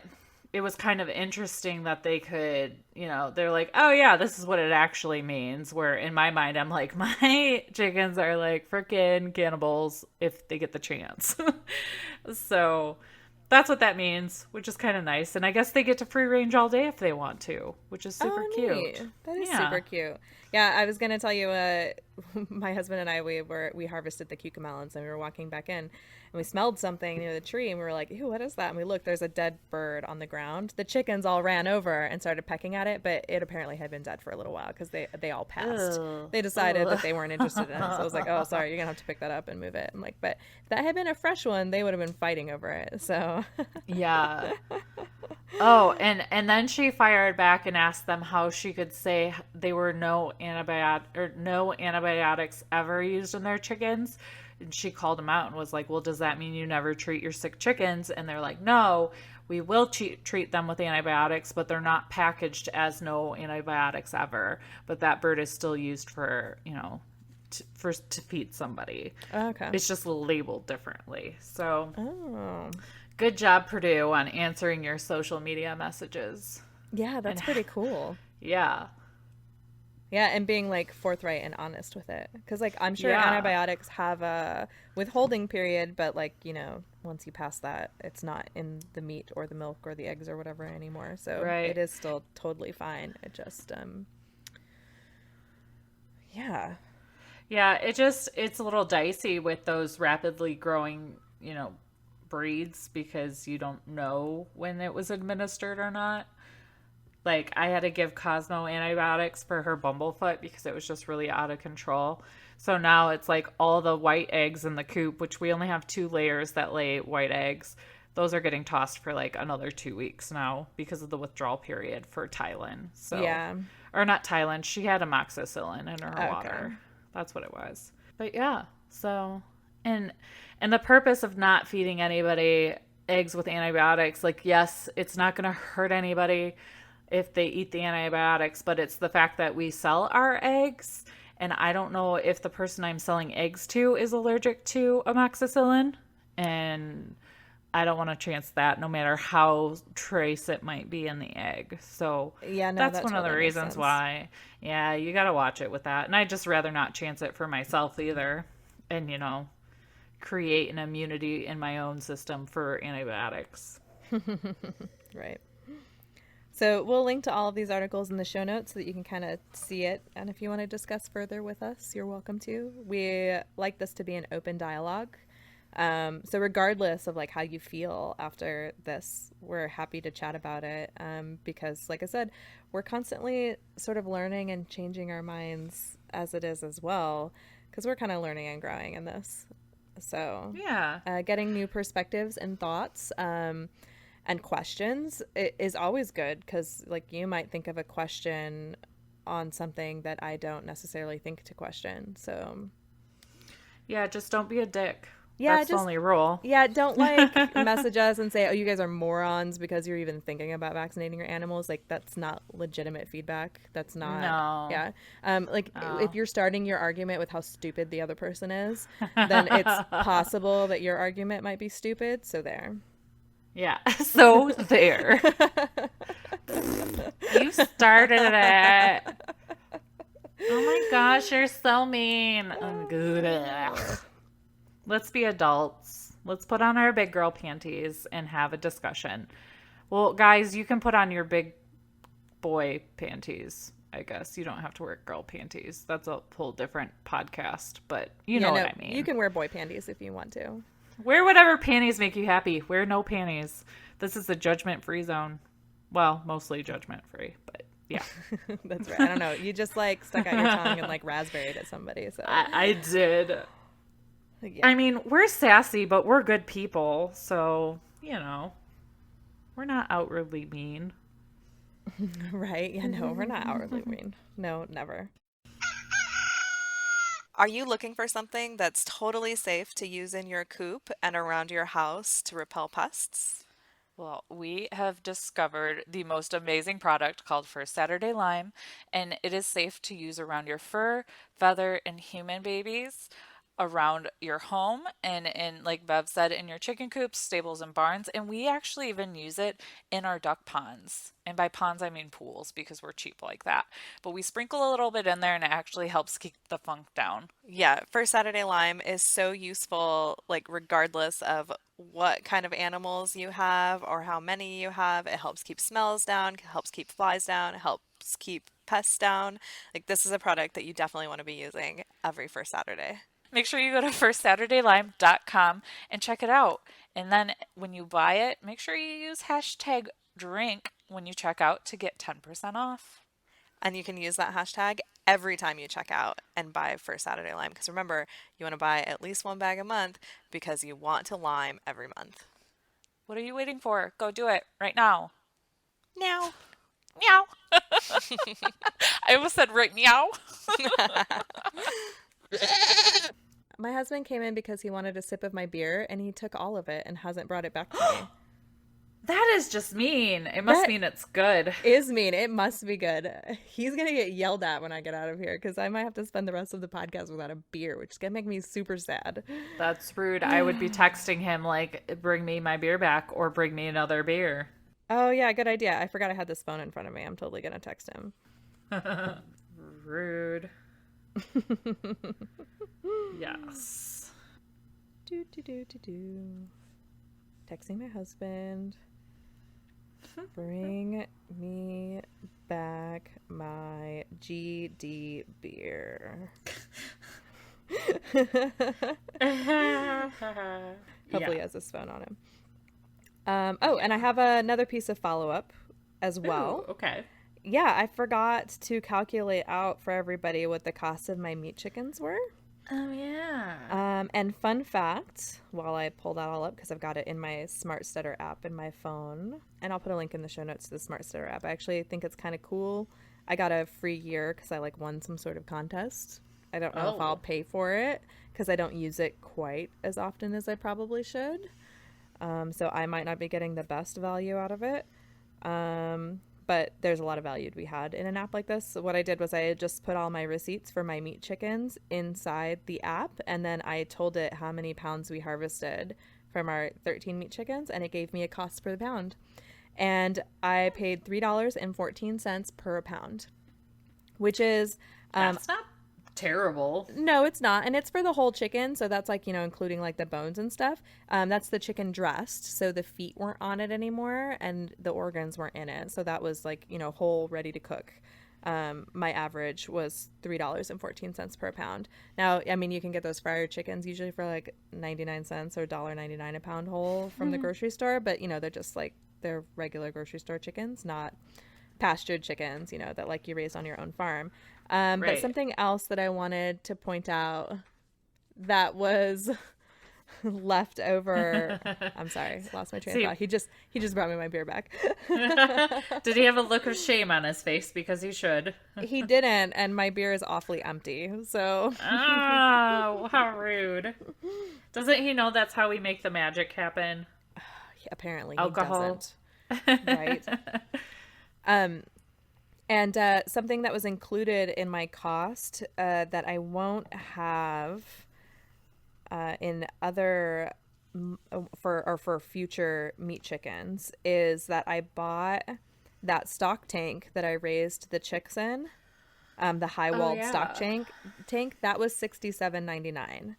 it was kind of interesting that they could, they're like, oh yeah, this is what it actually means. Where in my mind, I'm like, my chickens are like freaking cannibals if they get the chance. So that's what that means, which is kind of nice. And I guess they get to free range all day if they want to, which is super cute. Neat. That is super cute. Yeah, I was going to tell you, my husband and I, we harvested the cucamelons, and we were walking back in, and we smelled something near the tree, and we were like, ew, what is that? And we looked, there's a dead bird on the ground. The chickens all ran over and started pecking at it, but it apparently had been dead for a little while because they all passed. Ugh. They decided that they weren't interested in it. So I was like, oh, sorry, you're going to have to pick that up and move it. I'm like, but if that had been a fresh one, they would have been fighting over it. So Yeah. Oh, and then she fired back and asked them how she could say they were no antibiotics ever used in their chickens. And she called them out and was like, well, does that mean you never treat your sick chickens? And they're like, no, we will treat them with antibiotics, but they're not packaged as no antibiotics ever. But that bird is still used for, to feed somebody. okay. It's just labeled differently. So Oh. good job, Purdue, on answering your social media messages. Yeah, that's pretty cool. Yeah. Yeah, and being like forthright and honest with it. Because like I'm sure Yeah. antibiotics have a withholding period, but like, once you pass that, it's not in the meat or the milk or the eggs or whatever anymore. So Right. it is still totally fine. It just yeah. Yeah, it's a little dicey with those rapidly growing, breeds because you don't know when it was administered or not. Like I had to give Cosmo antibiotics for her bumblefoot because it was just really out of control. So now it's like all the white eggs in the coop, which we only have 2 layers that lay white eggs. Those are getting tossed for like another 2 weeks now because of the withdrawal period for Tylen. So, Yeah. or not Tylen, she had amoxicillin in her Okay. water. That's what it was. But yeah, so and the purpose of not feeding anybody eggs with antibiotics, like yes, it's not going to hurt anybody if they eat the antibiotics, but it's the fact that we sell our eggs, and I don't know if the person I'm selling eggs to is allergic to amoxicillin, and I don't want to chance that no matter how trace it might be in the egg. So Yeah, no, that's that one of the totally makes reasons sense. why, yeah, you got to watch it with that. And I'd just rather not chance it for myself either. And, create an immunity in my own system for antibiotics. Right. So we'll link to all of these articles in the show notes so that you can kind of see it. And if you want to discuss further with us, you're welcome to. We like this to be an open dialogue. So regardless of like how you feel after this, we're happy to chat about it. Because like I said, we're constantly sort of learning and changing our minds as it is as well, because we're kind of learning and growing in this. So Yeah. getting new perspectives and thoughts, and questions is always good, because like you might think of a question on something that I don't necessarily think to question. So Yeah, just don't be a dick. yeah, That's the only rule. yeah, don't like message us and say, oh, you guys are morons because you're even thinking about vaccinating your animals. Like that's not legitimate feedback. That's not. No. Yeah. Like No. if you're starting your argument with how stupid the other person is, then it's possible that your argument might be stupid. So there. Yeah. So there. You started it. Oh my gosh, you're so mean. I'm good. Let's be adults. Let's put on our big girl panties and have a discussion. Well, guys, you can put on your big boy panties, I guess. You don't have to wear girl panties. That's a whole different podcast, but you know what I mean. You can wear boy panties if you want to. Wear whatever panties make you happy. Wear no panties. This is the judgment-free zone. Well, mostly judgment-free, but yeah. That's right. I don't know. You just like stuck out your tongue and like raspberried at somebody. So I did. yeah. I mean, we're sassy, but we're good people. So, we're not outwardly mean. Right. Yeah, no, we're not outwardly mean. No, never. Are you looking for something that's totally safe to use in your coop and around your house to repel pests? Well, we have discovered the most amazing product called First Saturday Lime, and it is safe to use around your fur, feather, and human babies, around your home, and in, like Bev said, in your chicken coops, stables, and barns. And we actually even use it in our duck ponds. And by ponds, I mean pools, because we're cheap like that. But we sprinkle a little bit in there, and it actually helps keep the funk down. Yeah, First Saturday Lime is so useful, like regardless of what kind of animals you have or how many you have. It helps keep smells down, helps keep flies down, it helps keep pests down. Like this is a product that you definitely want to be using every first Saturday. Make sure you go to firstsaturdaylime.com and check it out. And then when you buy it, make sure you use hashtag drink when you check out to get 10% off. And you can use that hashtag every time you check out and buy First Saturday Lime. Because remember, you want to buy at least one bag a month because you want to lime every month. What are you waiting for? Go do it right now. Now. Meow. I almost said right meow. My husband came in because he wanted a sip of my beer, and he took all of it and hasn't brought it back to me. That is just mean. It must mean it's good. Is mean. It must be good. He's going to get yelled at when I get out of here, because I might have to spend the rest of the podcast without a beer, which is going to make me super sad. That's rude. I would be texting him like, bring me my beer back or bring me another beer. Oh, yeah, good idea. I forgot I had this phone in front of me. I'm totally going to text him. Rude. Yes. Do do do do do. Texting my husband. Bring me back my GD beer. Hopefully he has his phone on him. And I have another piece of follow-up as well. Ooh, okay. Yeah, I forgot to calculate out for everybody what the cost of my meat chickens were. Oh, yeah. And fun fact, while I pull that all up, because I've got it in my Smart Stutter app in my phone, and I'll put a link in the show notes to the Smart Stutter app. I actually think it's kind of cool. I got a free year because I won some sort of contest. I don't know if I'll pay for it because I don't use it quite as often as I probably should. So I might not be getting the best value out of it. But there's a lot of value to be had in an app like this. So what I did was I just put all my receipts for my meat chickens inside the app, and then I told it how many pounds we harvested from our 13 meat chickens, and it gave me a cost per pound. And I paid $3.14 per pound, which is... That's not terrible. No, it's not. And it's for the whole chicken. So that's including the bones and stuff. That's the chicken dressed. So the feet weren't on it anymore and the organs weren't in it. So that was whole, ready to cook. My average was $3.14 per pound. Now, I mean, you can get those fryer chickens usually for 99 cents or $1.99 a pound whole from the grocery store. But, they're just they're regular grocery store chickens, not pastured chickens, that you raise on your own farm. Right. But something else that I wanted to point out that was left over. I'm sorry, lost my train of thought. He just brought me my beer back. Did he have a look of shame on his face? Because he should. He didn't, and my beer is awfully empty. So. Oh, how rude! Doesn't he know that's how we make the magic happen? Apparently, alcohol. He doesn't. Right. And something that was included in my cost that I won't have in other for future meat chickens is that I bought that stock tank that I raised the chicks in, the high walled stock tank. That was $67.99.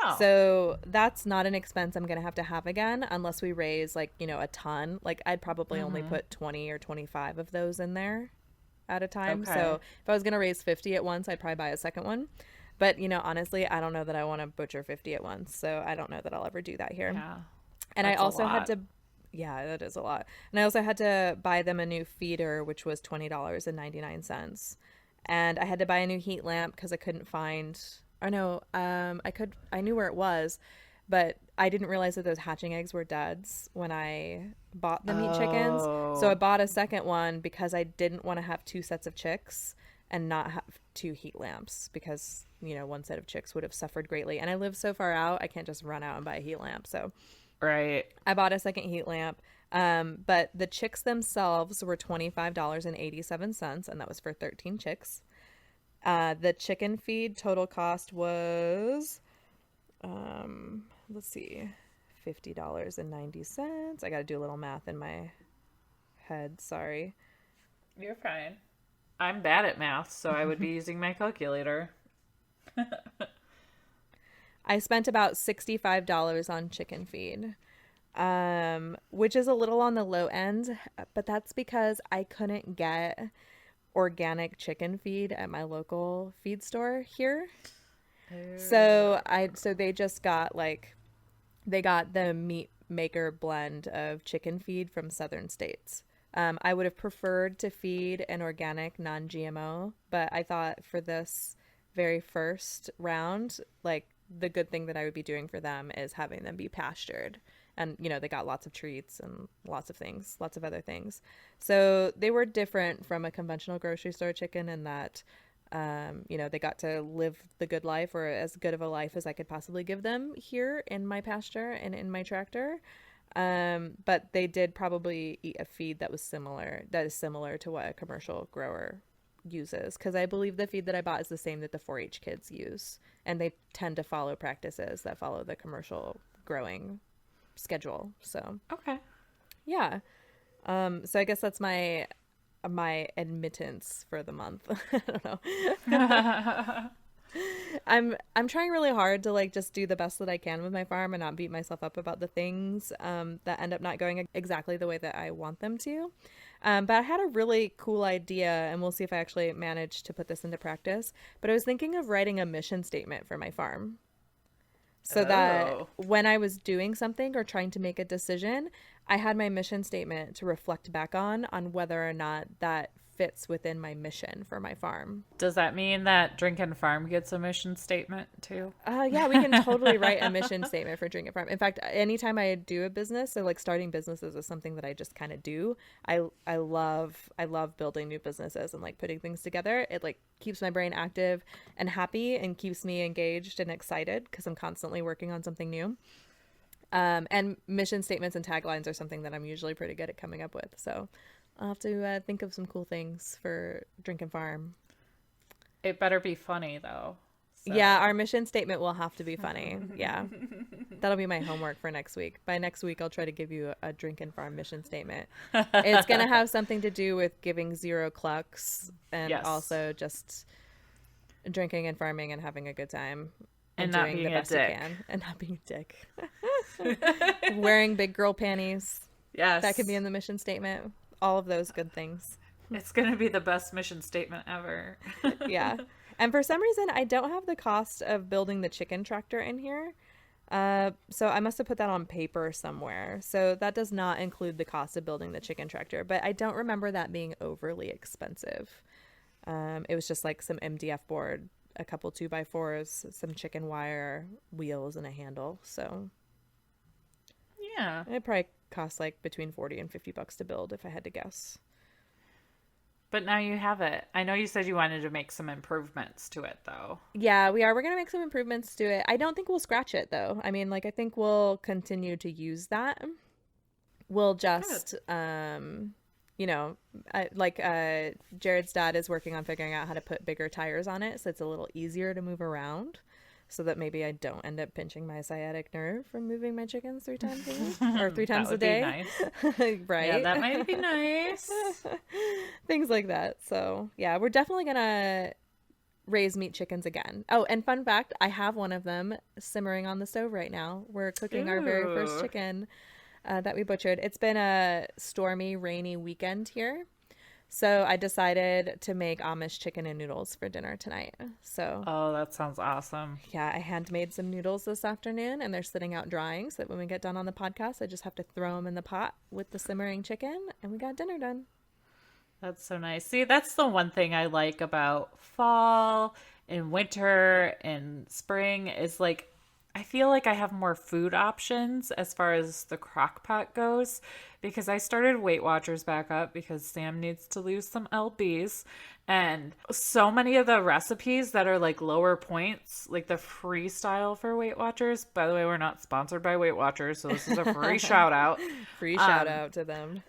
Oh. So that's not an expense I'm going to have again unless we raise a ton. I'd probably only put 20 or 25 of those in there at a time. Okay. So if I was going to raise 50 at once, I'd probably buy a second one. But, honestly, I don't know that I want to butcher 50 at once. So I don't know that I'll ever do that here. Yeah. And I That's a also had lot. to, yeah, that is a lot. And I also had to buy them a new feeder, which was $20.99. And I had to buy a new heat lamp because I couldn't find, I knew where it was, but I didn't realize that those hatching eggs were duds when I bought the meat chickens. So I bought a second one because I didn't want to have two sets of chicks and not have two heat lamps because, one set of chicks would have suffered greatly. And I live so far out, I can't just run out and buy a heat lamp. So Right. I bought a second heat lamp. But the chicks themselves were $25.87, and that was for 13 chicks. The chicken feed total cost was, let's see, $50.90. I got to do a little math in my head. Sorry. You're fine. I'm bad at math, so I would be using my calculator. I spent about $65 on chicken feed, which is a little on the low end, but that's because I couldn't get organic chicken feed at my local feed store here. So they just got they got the meat maker blend of chicken feed from southern states. I would have preferred to feed an organic non-GMO, but I thought for this very first round, the good thing that I would be doing for them is having them be pastured. And, they got lots of treats and lots of things, lots of other things. So they were different from a conventional grocery store chicken in that, they got to live the good life, or as good of a life as I could possibly give them here in my pasture and in my tractor. But they did probably eat a feed that is similar to what a commercial grower uses, because I believe the feed that I bought is the same that the 4-H kids use, and they tend to follow practices that follow the commercial growing schedule. So Okay. yeah, so I guess that's my my admittance for the month. I don't know. I'm trying really hard to like just do the best that I can with my farm and not beat myself up about the things that end up not going exactly the way that I want them to. But I had a really cool idea, and we'll see if I actually manage to put this into practice. But I was thinking of writing a mission statement for my farm, so that when I was doing something or trying to make a decision, I had my mission statement to reflect back on whether or not that fits within my mission for my farm. Does that mean that Drink and Farm gets a mission statement too? Yeah, we can totally write a mission statement for Drink and Farm. In fact, anytime I do a business, so like starting businesses is something that I just kind of do. I love building new businesses and like putting things together. It like keeps my brain active and happy and keeps me engaged and excited because I'm constantly working on something new. And mission statements and taglines are something that I'm usually pretty good at coming up with. So I'll have to think of some cool things for Drink and Farm. It better be funny, though. So. Yeah, our mission statement will have to be funny. Yeah. That'll be my homework for next week. By next week, I'll try to give you a Drink and Farm mission statement. It's going to have something to do with giving zero clucks and also just drinking and farming and having a good time. And not doing being the best you can. And not being a dick. Wearing big girl panties. Yes. That could be in the mission statement. All of those good things. It's going to be the best mission statement ever. Yeah. And for some reason, I don't have the cost of building the chicken tractor in here. So I must have put that on paper somewhere. So that does not include the cost of building the chicken tractor. But I don't remember that being overly expensive. It was just like some MDF board, a couple 2x4s, some chicken wire, wheels, and a handle. So yeah, it probably cost like between $40 and $50 to build if I had to guess. But now you have it. I know you said you wanted to make some improvements to it, though. Yeah, we are. We're going to make some improvements to it. I don't think we'll scratch it, though. I mean, like, I think we'll continue to use that. We'll just, you know, Jared's dad is working on figuring out how to put bigger tires on it, so it's a little easier to move around, so that maybe I don't end up pinching my sciatic nerve from moving my chickens 3 times a week or 3 times a day. Nice. Right? Yeah, that might be nice. Things like that. So yeah, we're definitely gonna raise meat chickens again. Oh, and fun fact, I have one of them simmering on the stove right now. We're cooking our very first chicken that we butchered. It's been a stormy, rainy weekend here. So I decided to make Amish chicken and noodles for dinner tonight. So that sounds awesome. Yeah, I handmade some noodles this afternoon, and they're sitting out drying, so that when we get done on the podcast, I just have to throw them in the pot with the simmering chicken, and we got dinner done. That's so nice. See, that's the one thing I like about fall and winter and spring is like I feel like I have more food options as far as the crock pot goes because I started Weight Watchers back up because Sam needs to lose some lbs, and so many of the recipes that are like lower points, like the freestyle for Weight Watchers. By the way, we're not sponsored by Weight Watchers, so this is a free shout out. Free shout out to them.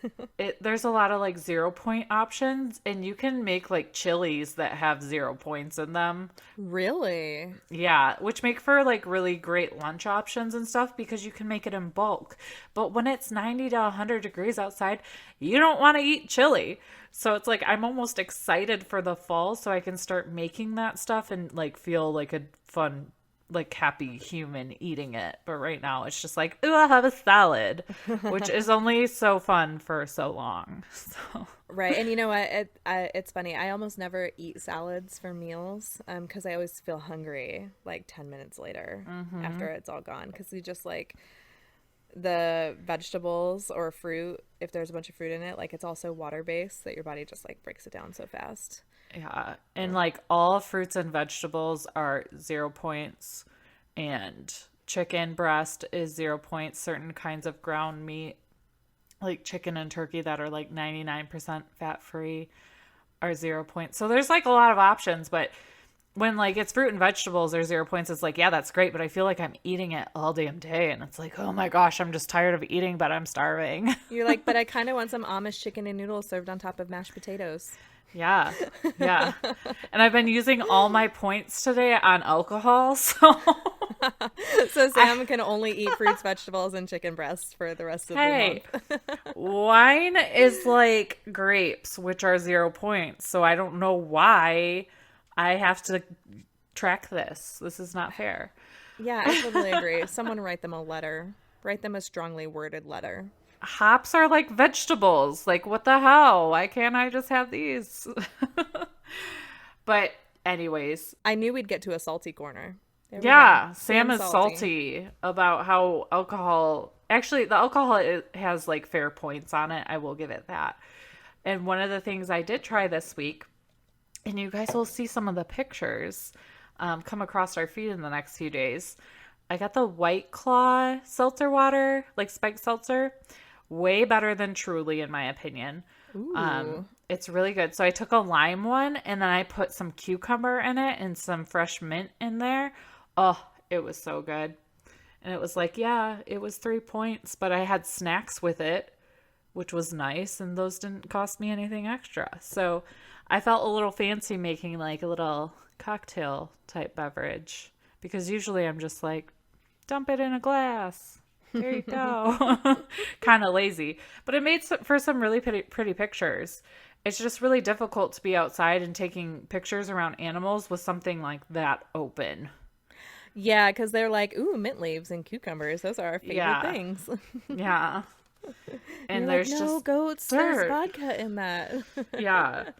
There's a lot of like 0 point options, and you can make like chilies that have 0 points in them. Really? Yeah, which make for like really great lunch options and stuff because you can make it in bulk. But when it's 90 to 100 degrees outside, you don't want to eat chili. So it's like I'm almost excited for the fall so I can start making that stuff and like feel like a fun, like happy human eating it. But right now it's just like, ooh, I'll have a salad, which is only so fun for so long. So. Right. And you know what? It's funny. I almost never eat salads for meals because I always feel hungry like 10 minutes later after it's all gone, because we just like the vegetables or fruit, if there's a bunch of fruit in it, like it's also water based that your body just like breaks it down so fast. Yeah. And like all fruits and vegetables are 0 points, and chicken breast is 0 points. Certain kinds of ground meat, like chicken and turkey that are like 99% fat free, are 0 points. So there's like a lot of options, but when like it's fruit and vegetables or 0 points, it's like, yeah, that's great, but I feel like I'm eating it all damn day, and it's like, oh my gosh, I'm just tired of eating, but I'm starving. You're like, but I kind of want some Amish chicken and noodles served on top of mashed potatoes. Yeah. Yeah. And I've been using all my points today on alcohol, so So Sam can only eat fruits, vegetables, and chicken breasts for the rest of hey, the month. wine is like grapes, which are 0 points, so I don't know why I have to track this. This is not fair. Yeah, I totally agree. Someone write them a letter. Write them a strongly worded letter. Hops are like vegetables. Like, what the hell? Why can't I just have these? But anyways, I knew we'd get to a salty corner. There we yeah, go. Sam is Sam's salty about how alcohol, actually, the alcohol has like fair points on it. I will give it that. And one of the things I did try this week, and you guys will see some of the pictures come across our feed in the next few days. I got the White Claw seltzer water, like spiked seltzer. Way better than Truly, in my opinion. Ooh. It's really good. So I took a lime one, and then I put some cucumber in it and some fresh mint in there. Oh, it was so good. And it was like, yeah, it was 3 points, but I had snacks with it, which was nice, and those didn't cost me anything extra. So I felt a little fancy making like a little cocktail type beverage, because usually I'm just like, dump it in a glass. There you go. Kind of lazy. But it made for some really pretty pictures. It's just really difficult to be outside and taking pictures around animals with something like that open. Yeah, because they're like, ooh, mint leaves and cucumbers. Those are our favorite Yeah. things. Yeah. And You're there's like, no, just goats, there's dirt. vodka in that. Yeah.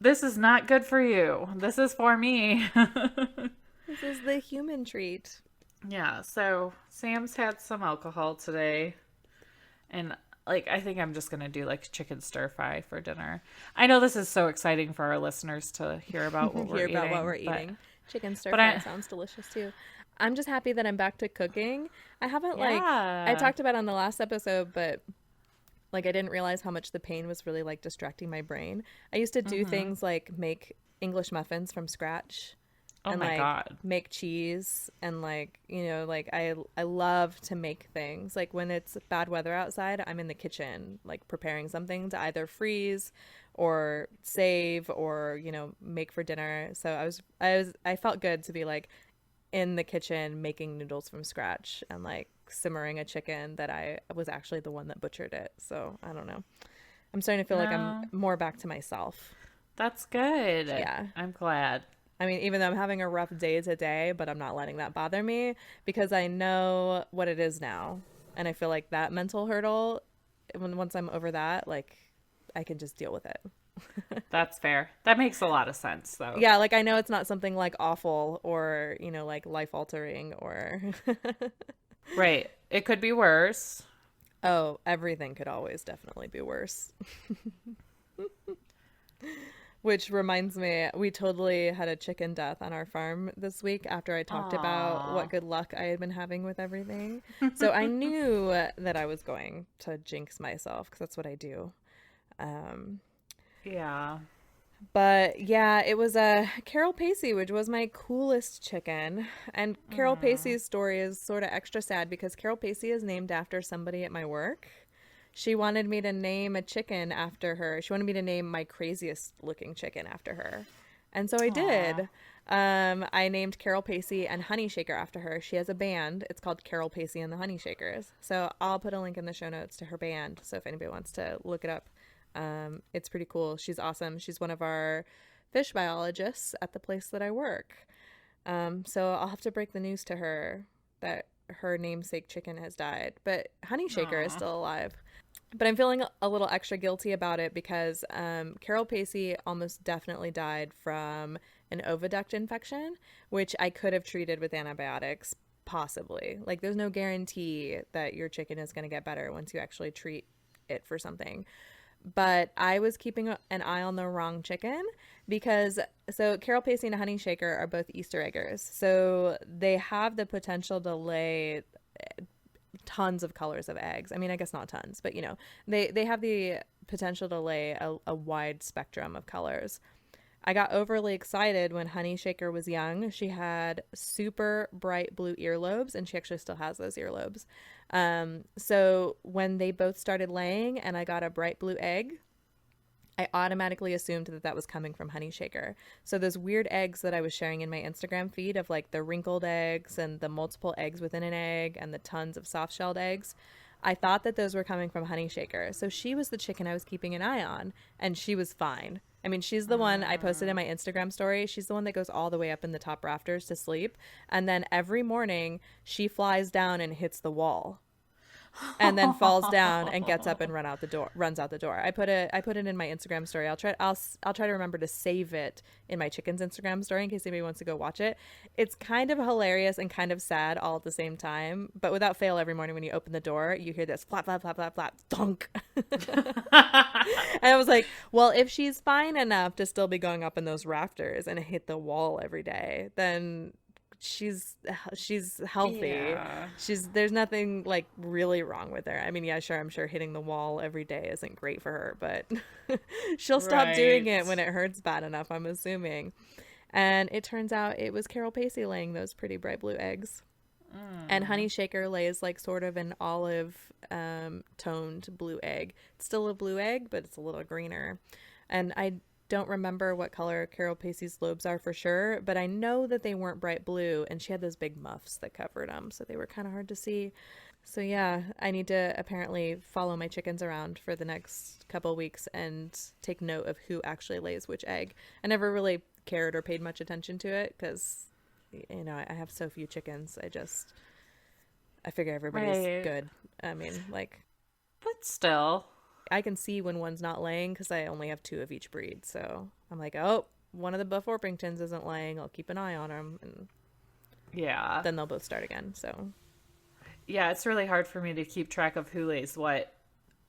This is not good for you. This is for me. This is the human treat. Yeah, so Sam's had some alcohol today. And like, I think I'm just going to do like chicken stir fry for dinner. I know this is so exciting for our listeners to hear about what we're Hear eating. about what we're but- eating. Chicken stir but fry I- sounds delicious too. I'm just happy that I'm back to cooking. I haven't I Yeah. talked about it on the last episode, but like I didn't realize how much the pain was really like distracting my brain. I used to do things like make English muffins from scratch. Oh And my like God. make cheese and like, you know, like I love to make things. Like when it's bad weather outside, I'm in the kitchen like preparing something to either freeze or save or, you know, make for dinner. So I felt good to be like in the kitchen making noodles from scratch and like simmering a chicken that I was actually the one that butchered it. So I don't know. I'm starting to feel like I'm more back to myself. That's good. Yeah. I'm glad. I mean, even though I'm having a rough day today, but I'm not letting that bother me because I know what it is now. And I feel like that mental hurdle, once I'm over that, like I can just deal with it. That's fair. That makes a lot of sense, though. Yeah, like I know it's not something like awful or, you know, like life altering or Right. It could be worse. oh, everything could always definitely be worse. Which reminds me, we totally had a chicken death on our farm this week after I talked about what good luck I had been having with everything. So I knew that I was going to jinx myself because that's what I do. Yeah. But yeah, it was a Carol Pacey, which was my coolest chicken. And Carol Pacey's story is sort of extra sad because Carol Pacey is named after somebody at my work. She wanted me to name a chicken after her. She wanted me to name my craziest looking chicken after her. And so I did. I named Carol Pacey and Honey Shaker after her. She has a band. It's called Carol Pacey and the Honey Shakers. So I'll put a link in the show notes to her band. So if anybody wants to look it up, it's pretty cool. She's awesome. She's one of our fish biologists at the place that I work. So I'll have to break the news to her that her namesake chicken has died. But Honey Shaker is still alive. But I'm feeling a little extra guilty about it because Carol Pacey almost definitely died from an oviduct infection, which I could have treated with antibiotics, possibly. Like, there's no guarantee that your chicken is going to get better once you actually treat it for something. But I was keeping an eye on the wrong chicken because, so Carol Pacey and Honey Shaker are both Easter eggers. So they have the potential to lay tons of colors of eggs. I mean, I guess not tons, but you know, they have the potential to lay a wide spectrum of colors. I got overly excited when Honey Shaker was young. She had super bright blue earlobes, and she actually still has those earlobes. So when they both started laying and I got a bright blue egg, I automatically assumed that that was coming from Honey Shaker. So those weird eggs that I was sharing in my Instagram feed of like the wrinkled eggs and the multiple eggs within an egg and the tons of soft-shelled eggs, I thought that those were coming from Honey Shaker. So she was the chicken I was keeping an eye on, and she was fine. I mean, she's the one I posted in my Instagram story. She's the one that goes all the way up in the top rafters to sleep. And then every morning she flies down and hits the wall and then falls down and gets up and runs out the door. I put it in my Instagram story. I'll try to remember to save it in my chicken's Instagram story in case anybody wants to go watch it. It's kind of hilarious and kind of sad all at the same time, but without fail, every morning when you open the door, you hear this flap flap flap flap flap thunk. And I was like, well, if she's fine enough to still be going up in those rafters and hit the wall every day, then she's healthy. Yeah. There's nothing like really wrong with her. I mean, yeah, sure, I'm sure hitting the wall every day isn't great for her, but she'll stop doing it when it hurts bad enough, I'm assuming. And it turns out it was Carol Pacey laying those pretty bright blue eggs. And Honey Shaker lays like sort of an olive toned blue egg. It's still a blue egg, but it's a little greener. And I don't remember what color Carol Pacey's lobes are for sure, but I know that they weren't bright blue, and she had those big muffs that covered them, so they were kind of hard to see. So yeah, I need to apparently follow my chickens around for the next couple weeks and take note of who actually lays which egg. I never really cared or paid much attention to it because, you know, I have so few chickens. I figure everybody's good. I mean, like, But still. I can see when one's not laying because I only have 2 of each breed. So I'm like, oh, one of the Buff Orpingtons isn't laying. I'll keep an eye on them. And Yeah. then they'll both start again. So Yeah, it's really hard for me to keep track of who lays what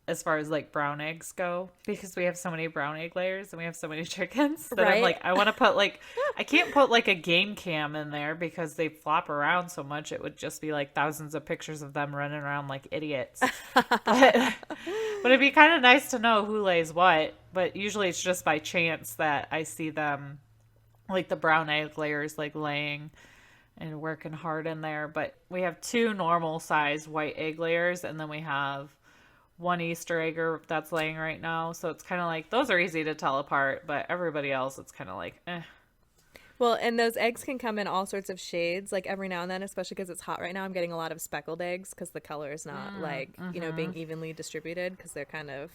as far as like brown eggs go because we have so many brown egg layers and we have so many chickens that I'm like, I want to put like, I can't put like a game cam in there because they flop around so much. It would just be like thousands of pictures of them running around like idiots. But it'd be kind of nice to know who lays what. But usually it's just by chance that I see them, like the brown egg layers, like laying and working hard in there. But we have 2 normal size white egg layers, and then we have 1 Easter egger that's laying right now. So it's kind of like, those are easy to tell apart, but everybody else, it's kind of like, eh. well, and those eggs can come in all sorts of shades, like every now and then, especially because it's hot right now. I'm getting a lot of speckled eggs because the color is not you know, being evenly distributed because they're kind of,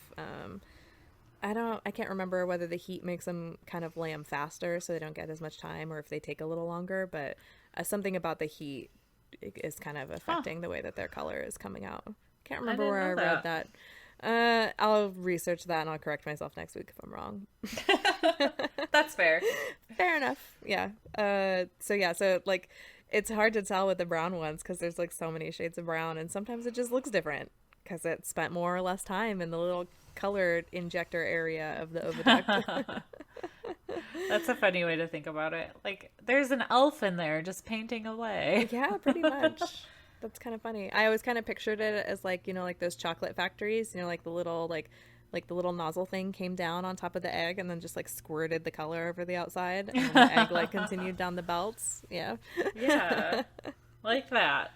I can't remember whether the heat makes them kind of lay them faster so they don't get as much time or if they take a little longer, but something about the heat is kind of affecting the way that their color is coming out. Can't remember where I read that. I'll research that and I'll correct myself next week if I'm wrong. That's fair. Fair enough. Yeah. So like it's hard to tell with the brown ones because there's like so many shades of brown and sometimes it just looks different because it spent more or less time in the little colored injector area of the oviduct. That's a funny way to think about it. Like, there's an elf in there just painting away. Yeah, pretty much. That's kind of funny. I always kind of pictured it as like, you know, like those chocolate factories, you know, like the little the little nozzle thing came down on top of the egg and then just like squirted the color over the outside and then the egg like continued down the belts. Yeah. Yeah. Like that.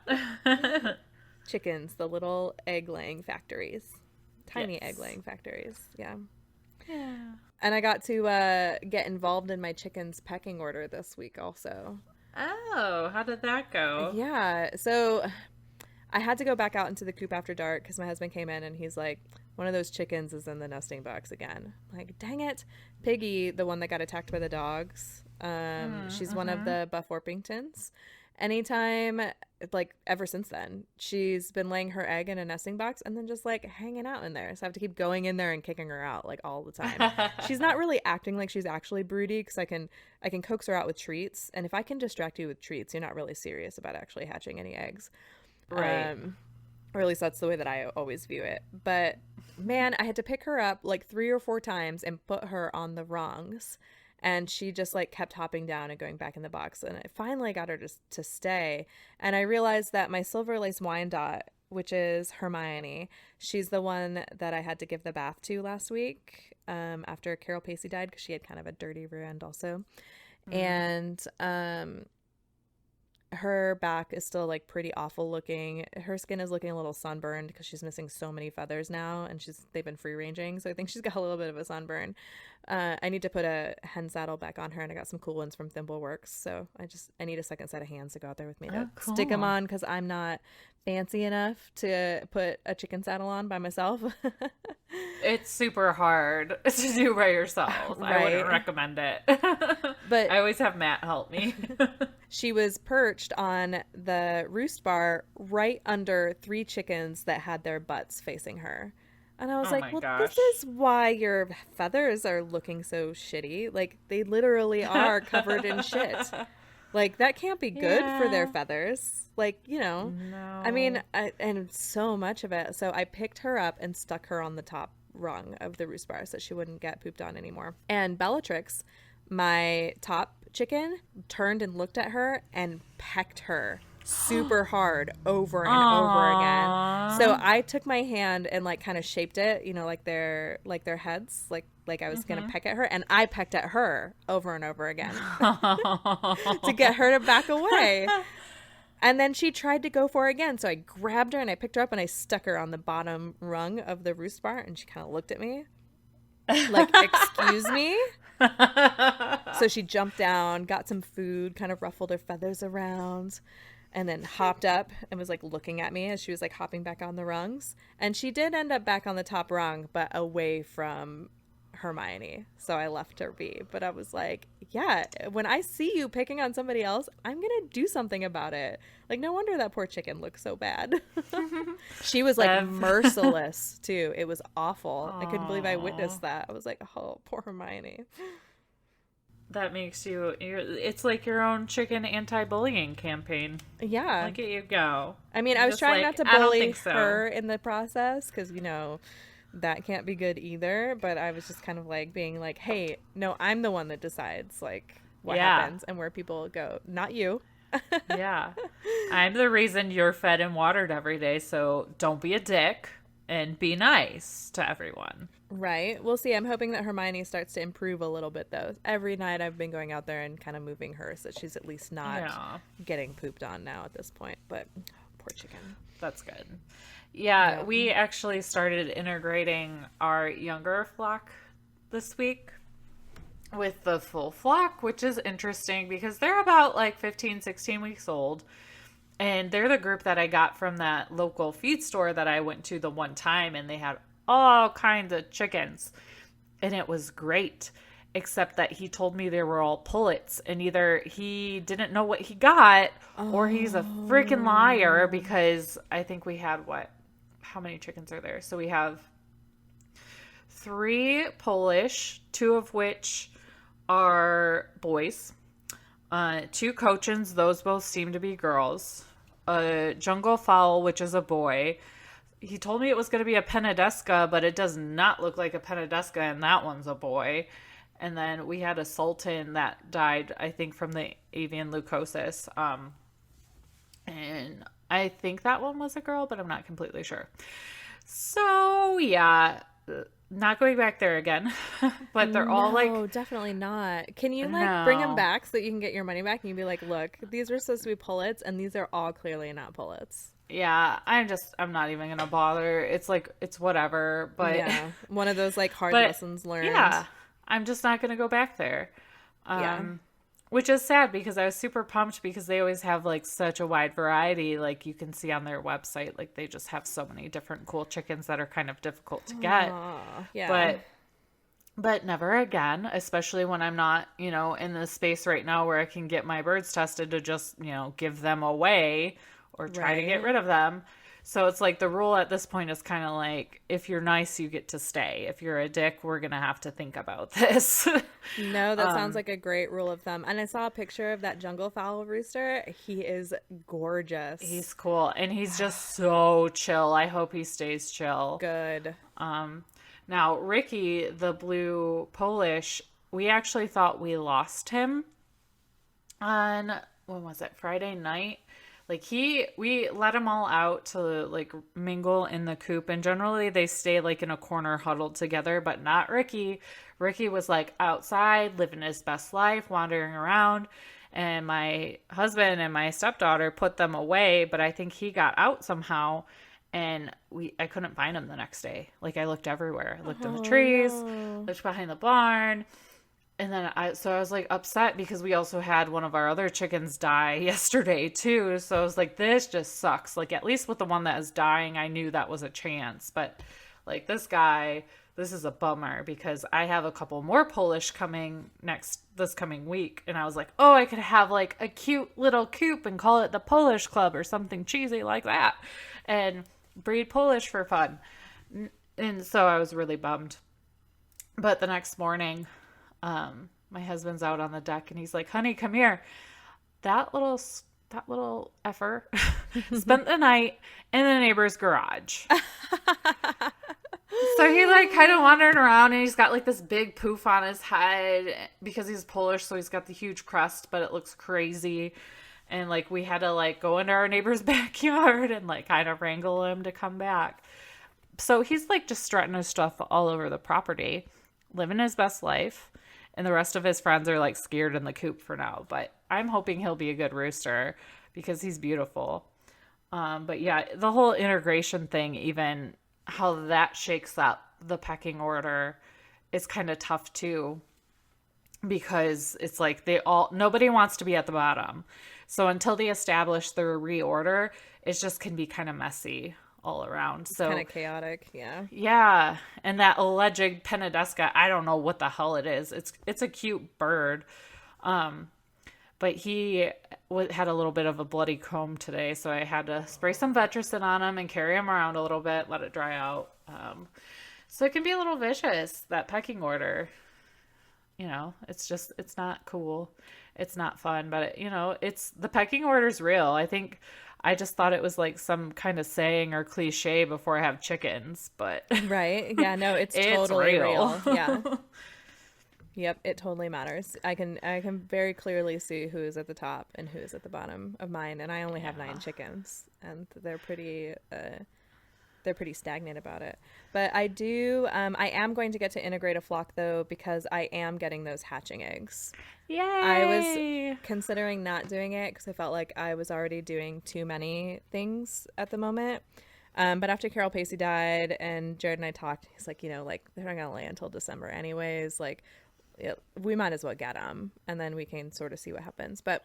Chickens, the little egg laying factories. Tiny Yes. egg laying factories. Yeah. Yeah. And I got to get involved in my chicken's pecking order this week also. Oh, how did that go? Yeah. So I had to go back out into the coop after dark because my husband came in and he's like, one of those chickens is in the nesting box again. I'm like, dang it. Piggy, the one that got attacked by the dogs, she's one of the Buff Orpingtons. Anytime, like ever since then, she's been laying her egg in a nesting box and then just like hanging out in there. So I have to keep going in there and kicking her out like all the time. She's not really acting like she's actually broody because I can coax her out with treats. And if I can distract you with treats, you're not really serious about actually hatching any eggs. Right. Or at least that's the way that I always view it. But man, I had to pick her up like 3 or 4 times and put her on the rungs. And she just like kept hopping down and going back in the box. And I finally got her to stay. And I realized that my Silver Lace Wyandotte which is Hermione. She's the one that I had to give the bath to last week after Carol Pacey died, because she had kind of a dirty rear end also. And her back is still like pretty awful looking. Her skin is looking a little sunburned because she's missing so many feathers now, and they've been free ranging, so I think she's got a little bit of a sunburn. I need to put a hen saddle back on her, and I got some cool ones from Thimbleworks, so I need a second set of hands to go out there with me to stick them on, because I'm not fancy enough to put a chicken saddle on by myself. It's super hard to do by yourself. Right. I wouldn't recommend it. But I always have Matt help me. she was perched on the roost bar right under 3 chickens that had their butts facing her. And I was like, well, gosh. this is why your feathers are looking so shitty. Like, they literally are covered in shit. Like, that can't be good for their feathers. Like, No. I mean, and so much of it. So I picked her up and stuck her on the top rung of the roost bar so she wouldn't get pooped on anymore. And Bellatrix, my top chicken, turned and looked at her and pecked her super hard over and over again. So I took my hand and like kind of shaped it, like their heads, like I was gonna peck at her, and I pecked at her over and over again to get her to back away. And then she tried to go for it again, so I grabbed her and I picked her up and I stuck her on the bottom rung of the roost bar, and she kind of looked at me like, excuse me? So she jumped down, got some food, kind of ruffled her feathers around, and then hopped up and was like looking at me as she was like hopping back on the rungs. And she did end up back on the top rung, but away from Hermione. So I left her be. But I was like, yeah, when I see you picking on somebody else, I'm going to do something about it. Like, no wonder that poor chicken looked so bad. She was like merciless too. It was awful. I couldn't believe I witnessed that. I was like, oh, poor Hermione. That makes it's like your own chicken anti-bullying campaign. Yeah. Look at you go. I mean, I was Just trying like, not to I don't bully think so. her in the process, because, that can't be good either. But I was just kind of like being like, hey, no, I'm the one that decides like what happens and where people go, not you. Yeah. I'm the reason you're fed and watered every day, so don't be a dick and be nice to everyone. Right. We'll see. I'm hoping that Hermione starts to improve a little bit, though. Every night I've been going out there and kind of moving her so that she's at least not getting pooped on now at this point. But poor chicken. That's good. Yeah, we actually started integrating our younger flock this week with the full flock, which is interesting because they're about like 15, 16 weeks old. And they're the group that I got from that local feed store that I went to the one time, and they had all kinds of chickens. And it was great, except that he told me they were all pullets, and either he didn't know what he got or he's a freaking liar, because I think we had how many chickens are there? So we have 3 Polish, 2 of which are boys, 2 Cochins, those both seem to be girls, a jungle fowl, which is a boy. He told me it was going to be a Penedesca, but it does not look like a Penedesca, and that one's a boy. And then we had a sultan that died, I think, from the avian leukosis. And I think that one was a girl, but I'm not completely sure. So, yeah, not going back there again. But they're all like... No, definitely not. Can you bring them back so that you can get your money back? And you can be like, look, these were supposed to be pullets, and these are all clearly not pullets. Yeah, I'm not even gonna bother. It's like, it's whatever, but yeah, one of those like hard lessons learned. Yeah, I'm just not gonna go back there. Which is sad because I was super pumped because they always have like such a wide variety. Like you can see on their website, like they just have so many different cool chickens that are kind of difficult to get. Yeah. But never again, especially when I'm not, in the space right now where I can get my birds tested to just, give them away or try to get rid of them. So it's like the rule at this point is kind of like, if you're nice, you get to stay. If you're a dick, we're going to have to think about this. No, that sounds like a great rule of thumb. And I saw a picture of that jungle fowl rooster. He is gorgeous. He's cool. And he's just so chill. I hope he stays chill. Good. Now, Ricky, the blue Polish, we actually thought we lost him on, when was it, Friday night? Like we let them all out to like mingle in the coop, and generally they stay like in a corner huddled together, but not Ricky. Ricky was like outside living his best life, wandering around, and my husband and my stepdaughter put them away, but I think he got out somehow, and I couldn't find him the next day. Like I looked everywhere. I looked in the trees, no. looked behind the barn. And then I was like upset because we also had one of our other chickens die yesterday too. So I was like, this just sucks. Like at least with the one that is dying, I knew that was a chance. But like this guy, this is a bummer because I have a couple more Polish coming this coming week. And I was like, oh, I could have like a cute little coop and call it the Polish Club or something cheesy like that. And breed Polish for fun. And so I was really bummed. But the next morning, my husband's out on the deck and he's like, honey, come here. That little effer spent the night in the neighbor's garage. So he like kind of wandering around and he's got like this big poof on his head because he's Polish. So he's got the huge crest, but it looks crazy. And like we had to like go into our neighbor's backyard and like kind of wrangle him to come back. So he's like just strutting his stuff all over the property, living his best life. And the rest of his friends are like scared in the coop for now. But I'm hoping he'll be a good rooster because he's beautiful. But yeah, the whole integration thing, even how that shakes up the pecking order, is kind of tough too. Because it's like nobody wants to be at the bottom. So until they establish their reorder, it just can be kind of messy all around. So Kind of chaotic, yeah. yeah, and that alleged Penedesca, I don't know what the hell it is. It's a cute bird, but he had a little bit of a bloody comb today, so I had to spray some Vetricin on him and carry him around a little bit, let it dry out. So it can be a little vicious, that pecking order. You know, it's not cool. It's not fun, but the pecking order's real. I think I just thought it was like some kind of saying or cliche before I have chickens, but Right. Yeah, no, it's it's totally real. real. Yeah. Yep, it totally matters. I can very clearly see who is at the top and who is at the bottom of mine, and I only have 9 chickens, and they're pretty stagnant about it. But I am going to get to integrate a flock though, because I am getting those hatching eggs. Yay! I was considering not doing it because I felt like I was already doing too many things at the moment. But after Carol Pacey died and Jared and I talked, he's like, like they're not gonna lay until December anyways. Like, we might as well get them, and then we can sort of see what happens. But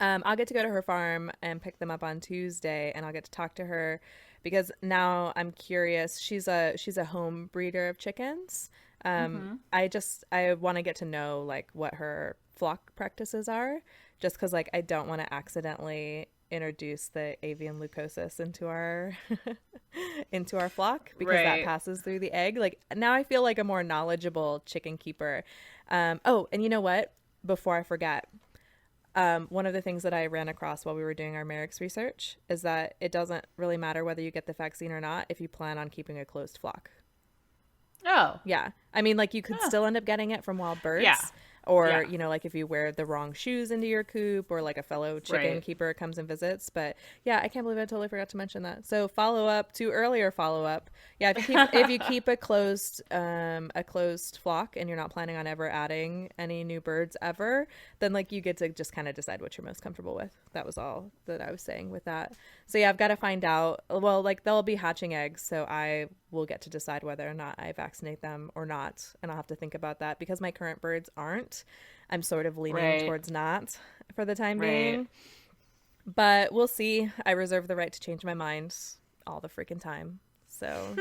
I'll get to go to her farm and pick them up on Tuesday, and I'll get to talk to her because now I'm curious. She's a home breeder of chickens. I want to get to know like what her flock practices are, just because like I don't want to accidentally introduce the avian leukosis into our flock because that passes through the egg. Like now I feel like a more knowledgeable chicken keeper. Oh, and you know what? Before I forget, one of the things that I ran across while we were doing our Marek's research is that it doesn't really matter whether you get the vaccine or not if you plan on keeping a closed flock. Oh. Yeah. I mean, like you could still end up getting it from wild birds. Yeah. Or, like if you wear the wrong shoes into your coop or like a fellow chicken keeper comes and visits. But yeah, I can't believe I totally forgot to mention that. So earlier follow up. Yeah. If you keep a closed flock and you're not planning on ever adding any new birds ever, then like you get to just kind of decide what you're most comfortable with. That was all that I was saying with that. So yeah, I've got to find out. Well, like they'll be hatching eggs. So I will get to decide whether or not I vaccinate them or not. And I'll have to think about that because my current birds aren't. I'm sort of leaning towards not for the time being. But we'll see. I reserve the right to change my mind all the freaking time. So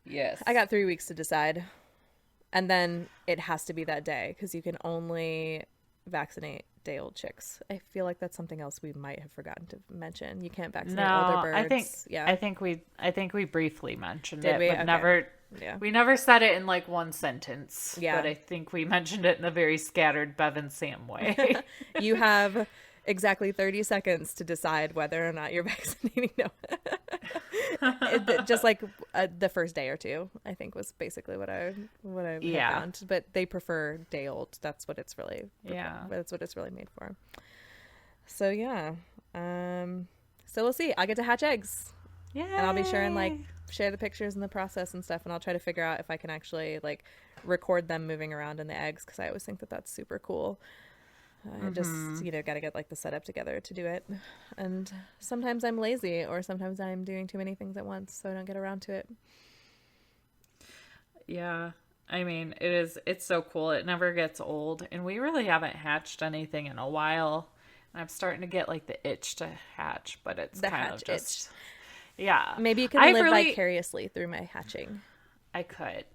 yes. I got 3 weeks to decide. And then it has to be that day because you can only vaccinate day-old chicks. I feel like that's something else we might have forgotten to mention. You can't vaccinate older birds. I think we briefly mentioned Did it, we? but Okay. never. Yeah. We never said it in like one sentence. Yeah. But I think we mentioned it in a very scattered Bev Sam way. You have exactly 30 seconds to decide whether or not you're vaccinating. No. Just like the first day or two, I think was basically what I found. But they prefer day old. That's what it's really That's what it's really made for. So yeah. So we'll see. I'll get to hatch eggs. Yay. And I'll be sure and like share the pictures and the process and stuff, and I'll try to figure out if I can actually like record them moving around in the eggs, because I always think that that's super cool. I just, got to get like the setup together to do it. And sometimes I'm lazy, or sometimes I'm doing too many things at once, so I don't get around to it. Yeah. I mean, it's so cool. It never gets old. And we really haven't hatched anything in a while. I'm starting to get like the itch to hatch, but it's The kind hatch of just, itch. yeah. Maybe you can live vicariously through my hatching. I could.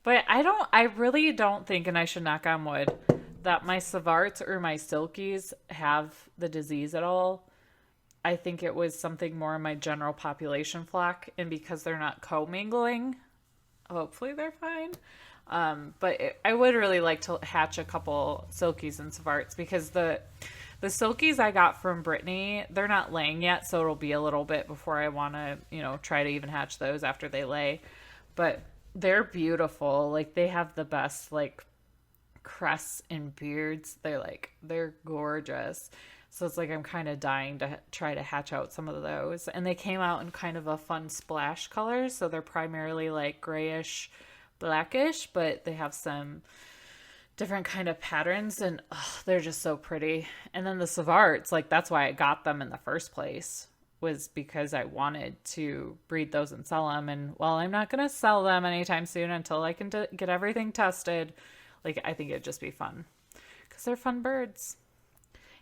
But I really don't think, and I should knock on wood, that my Savarts or my Silkies have the disease at all. I think it was something more in my general population flock, and because they're not commingling, hopefully they're fine. I would really like to hatch a couple Silkies and Savarts, because the Silkies I got from Brittany, they're not laying yet, so it'll be a little bit before I want to, try to even hatch those after they lay. But they're beautiful. Like, they have the best, like, crests and beards. They're gorgeous. So it's like I'm kind of dying to try to hatch out some of those. And they came out in kind of a fun splash color, so they're primarily like grayish, blackish, but they have some different kind of patterns, and they're just so pretty. And then the Savarts, like, that's why I got them in the first place, was because I wanted to breed those and sell them. And while I'm not going to sell them anytime soon until I can get everything tested, like, I think it'd just be fun because they're fun birds.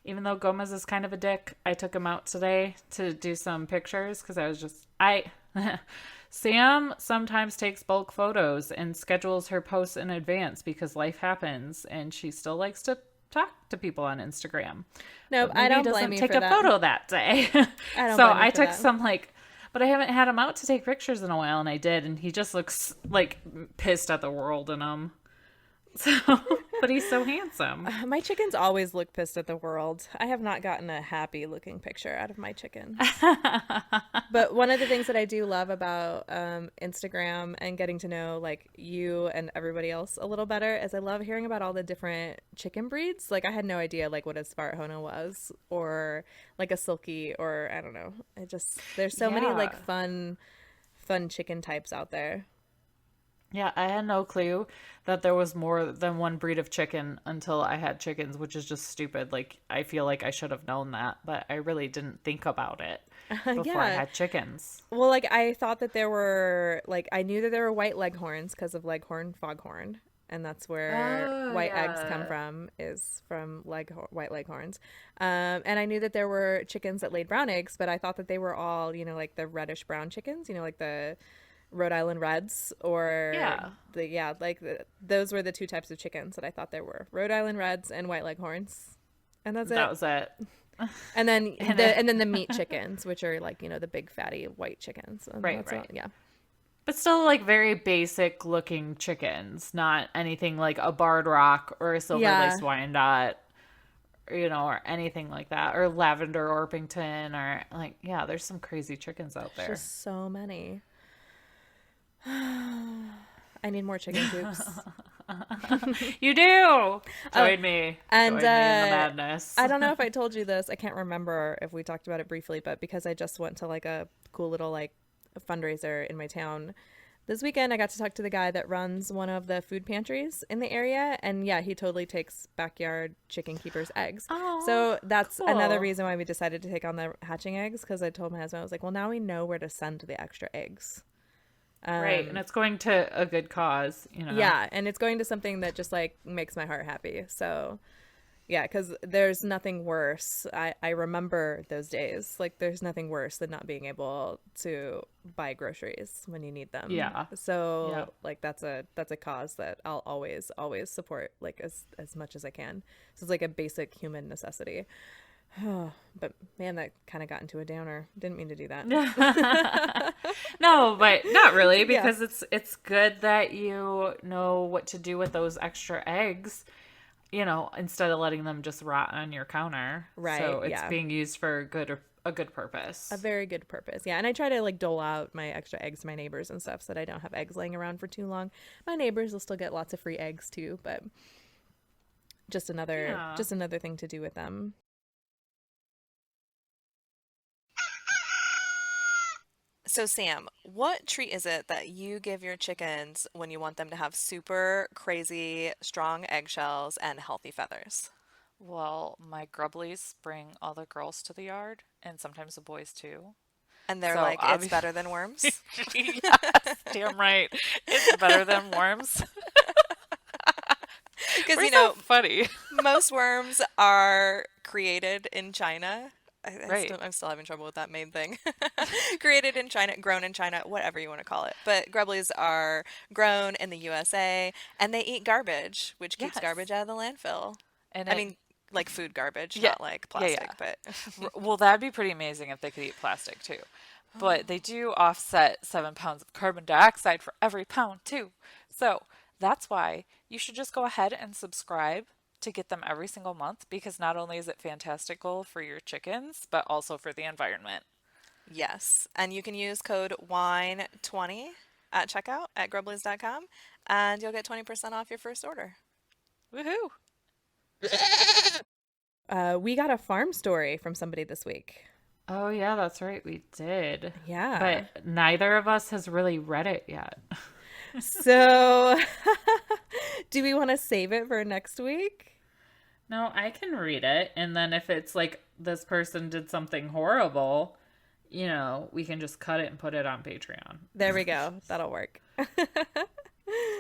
Even though Gomez is kind of a dick, I took him out today to do some pictures because Sam sometimes takes bulk photos and schedules her posts in advance because life happens, and she still likes to talk to people on Instagram. Nope, I don't blame you for that. Take a photo that day. So I took some, like, but I haven't had him out to take pictures in a while, and I did, and he just looks like pissed at the world in them. So, but he's so handsome. My chickens always look pissed at the world. I have not gotten a happy looking picture out of my chickens. But one of the things that I do love about Instagram and getting to know like you and everybody else a little better is I love hearing about all the different chicken breeds. Like, I had no idea like what a Svarthona was, or like a Silky, or I don't know. There's so many like fun chicken types out there. Yeah, I had no clue that there was more than one breed of chicken until I had chickens, which is just stupid. Like, I feel like I should have known that, but I really didn't think about it before I had chickens. Well, like, I thought that there were, like, I knew that there were white leghorns because of Leghorn foghorn, and that's where white eggs come from, is from white leghorns. And I knew that there were chickens that laid brown eggs, but I thought that they were all, like the reddish brown chickens, like the Rhode Island Reds, or those were the two types of chickens that I thought there were: Rhode Island Reds and white leghorns, and that's it. That was it. And then and then the meat chickens, which are like the big fatty white chickens. Right. Yeah. But still, like, very basic looking chickens, not anything like a Barred Rock or a Silver Lace Wyandotte, or anything like that, or Lavender Orpington, or like, there's some crazy chickens out there. Just so many. I need more chicken coops. You do. Join me. And Join me in the madness. I don't know if I told you this. I can't remember if we talked about it briefly, but because I just went to like a cool little like fundraiser in my town this weekend, I got to talk to the guy that runs one of the food pantries in the area, and he totally takes backyard chicken keepers' eggs. Oh, so that's cool. Another reason why we decided to take on the hatching eggs, because I told my husband, I was like, well, now we know where to send the extra eggs. Right, and it's going to a good cause, Yeah, and it's going to something that just like makes my heart happy. So, yeah, because there's nothing worse. I remember those days. Like, there's nothing worse than not being able to buy groceries when you need them. Yeah. So, like, that's a cause that I'll always support, like, as much as I can. So it's like a basic human necessity. But man, that kind of got into a downer. Didn't mean to do that. No, but not really, because it's good that you know what to do with those extra eggs, instead of letting them just rot on your counter. Right. So it's being used for a good purpose. A very good purpose. Yeah. And I try to like dole out my extra eggs to my neighbors and stuff so that I don't have eggs laying around for too long. My neighbors will still get lots of free eggs too, but just another thing to do with them. So, Sam, what treat is it that you give your chickens when you want them to have super crazy, strong eggshells and healthy feathers? Well, my grubblies bring all the girls to the yard and sometimes the boys too. And they're So like, it's obviously, better than worms? yes, damn right. It's better than worms. Because, We're so funny. most worms are created in China. Right. I'm still having trouble with that main thing. Created in China, grown in China, whatever you want to call it. But grubblies are grown in the USA and they eat garbage, which keeps Yes. garbage out of the landfill. And I it, mean, like food garbage, yeah, not like yeah, plastic, yeah. but Well, that'd be pretty amazing if they could eat plastic too. But they do offset 7 pounds of carbon dioxide for every pound too. So that's why you should just go ahead and subscribe to get them every single month because not only is it fantastical for your chickens, but also for the environment. yes. And you can use code WINE20 at checkout at grubblies.com and you'll get 20% off your first order. Woohoo! We got a farm story from somebody this week. Oh, yeah, that's right. We did. Yeah. But neither of us has really read it yet. So, do we want to save it for next week? No, I can read it. And then if it's like this person did something horrible, we can just cut it and put it on Patreon. There we go. That'll work.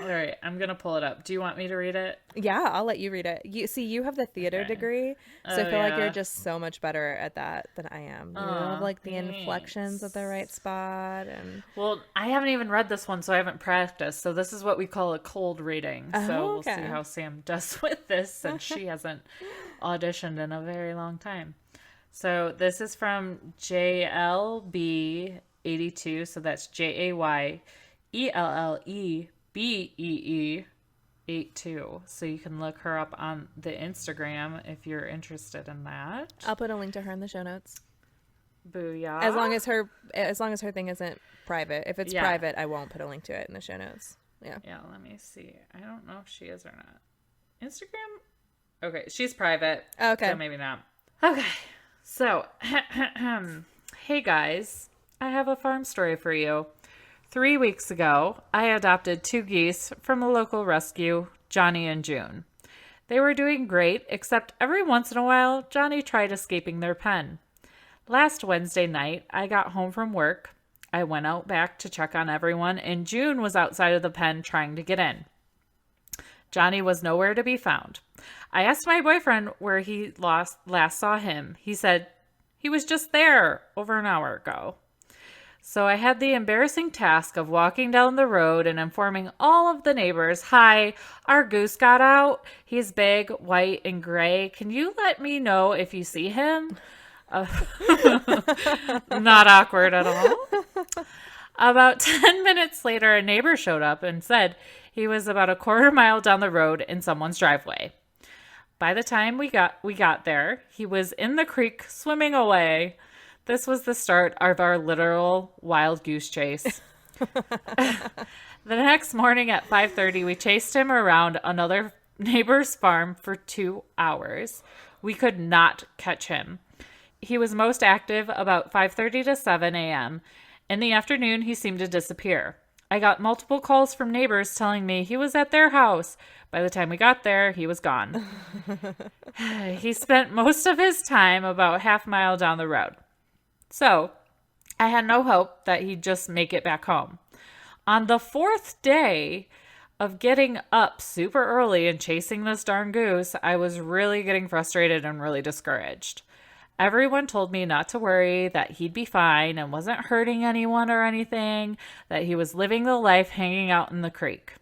All right, I'm going to pull it up. Do you want me to read it? Yeah, I'll let you read it. You have the theater Okay. degree, so I Oh, feel like you're yeah. just so much better at that than I am. You Aw, have like the inflections at the right thanks. spot, and Well, I haven't even read this one, so I haven't practiced. So this is what we call a cold reading. Oh, So we'll see okay. how Sam does with this since she hasn't auditioned in a very long time. So this is from JLB82. So that's JAYELLEBEE82. So you can look her up on the Instagram if you're interested in that. I'll put a link to her in the show notes. Booyah. As long as her thing isn't private. If it's Yeah. private, I won't put a link to it in the show notes. Yeah. Yeah, let me see. I don't know if she is or not. Instagram? Okay, she's private. Okay. So maybe not. Okay. So, hey guys, I have a farm story for you. 3 weeks ago, I adopted 2 geese from a local rescue, Johnny and June. They were doing great, except every once in a while, Johnny tried escaping their pen. Last Wednesday night, I got home from work. I went out back to check on everyone, and June was outside of the pen trying to get in. Johnny was nowhere to be found. I asked my boyfriend where he last saw him. He said he was just there over an hour ago. So I had the embarrassing task of walking down the road and informing all of the neighbors, "Hi, our goose got out. He's big, white, and gray. Can you let me know if you see him?" Not awkward at all. About 10 minutes later, a neighbor showed up and said he was about a quarter mile down the road in someone's driveway. By the time we got there, he was in the creek swimming away. This was the start of our literal wild goose chase. The next morning at 5:30, we chased him around another neighbor's farm for 2 hours. We could not catch him. He was most active about 5:30 to 7 a.m. In the afternoon, he seemed to disappear. I got multiple calls from neighbors telling me he was at their house. By the time we got there, he was gone. He spent most of his time about half a mile down the road. So, I had no hope that he'd just make it back home. On the 4th day of getting up super early and chasing this darn goose, I was really getting frustrated and really discouraged. Everyone told me not to worry, that he'd be fine and wasn't hurting anyone or anything, that he was living the life hanging out in the creek.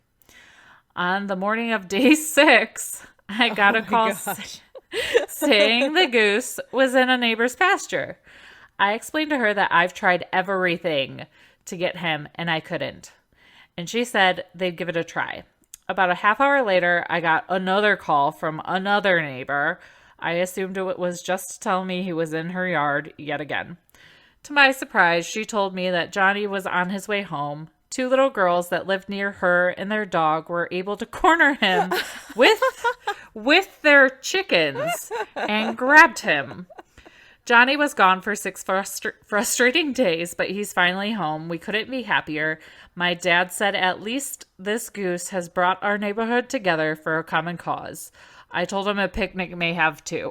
On the morning of day 6, I got a call saying the goose was in a neighbor's pasture. I explained to her that I've tried everything to get him and I couldn't. And she said they'd give it a try. About a half hour later, I got another call from another neighbor. I assumed it was just to tell me he was in her yard yet again. To my surprise, she told me that Johnny was on his way home. 2 little girls that lived near her and their dog were able to corner him with their chickens and grabbed him. Johnny was gone for 6 frustrating days, but he's finally home. We couldn't be happier. My dad said at least this goose has brought our neighborhood together for a common cause. I told him a picnic may have too.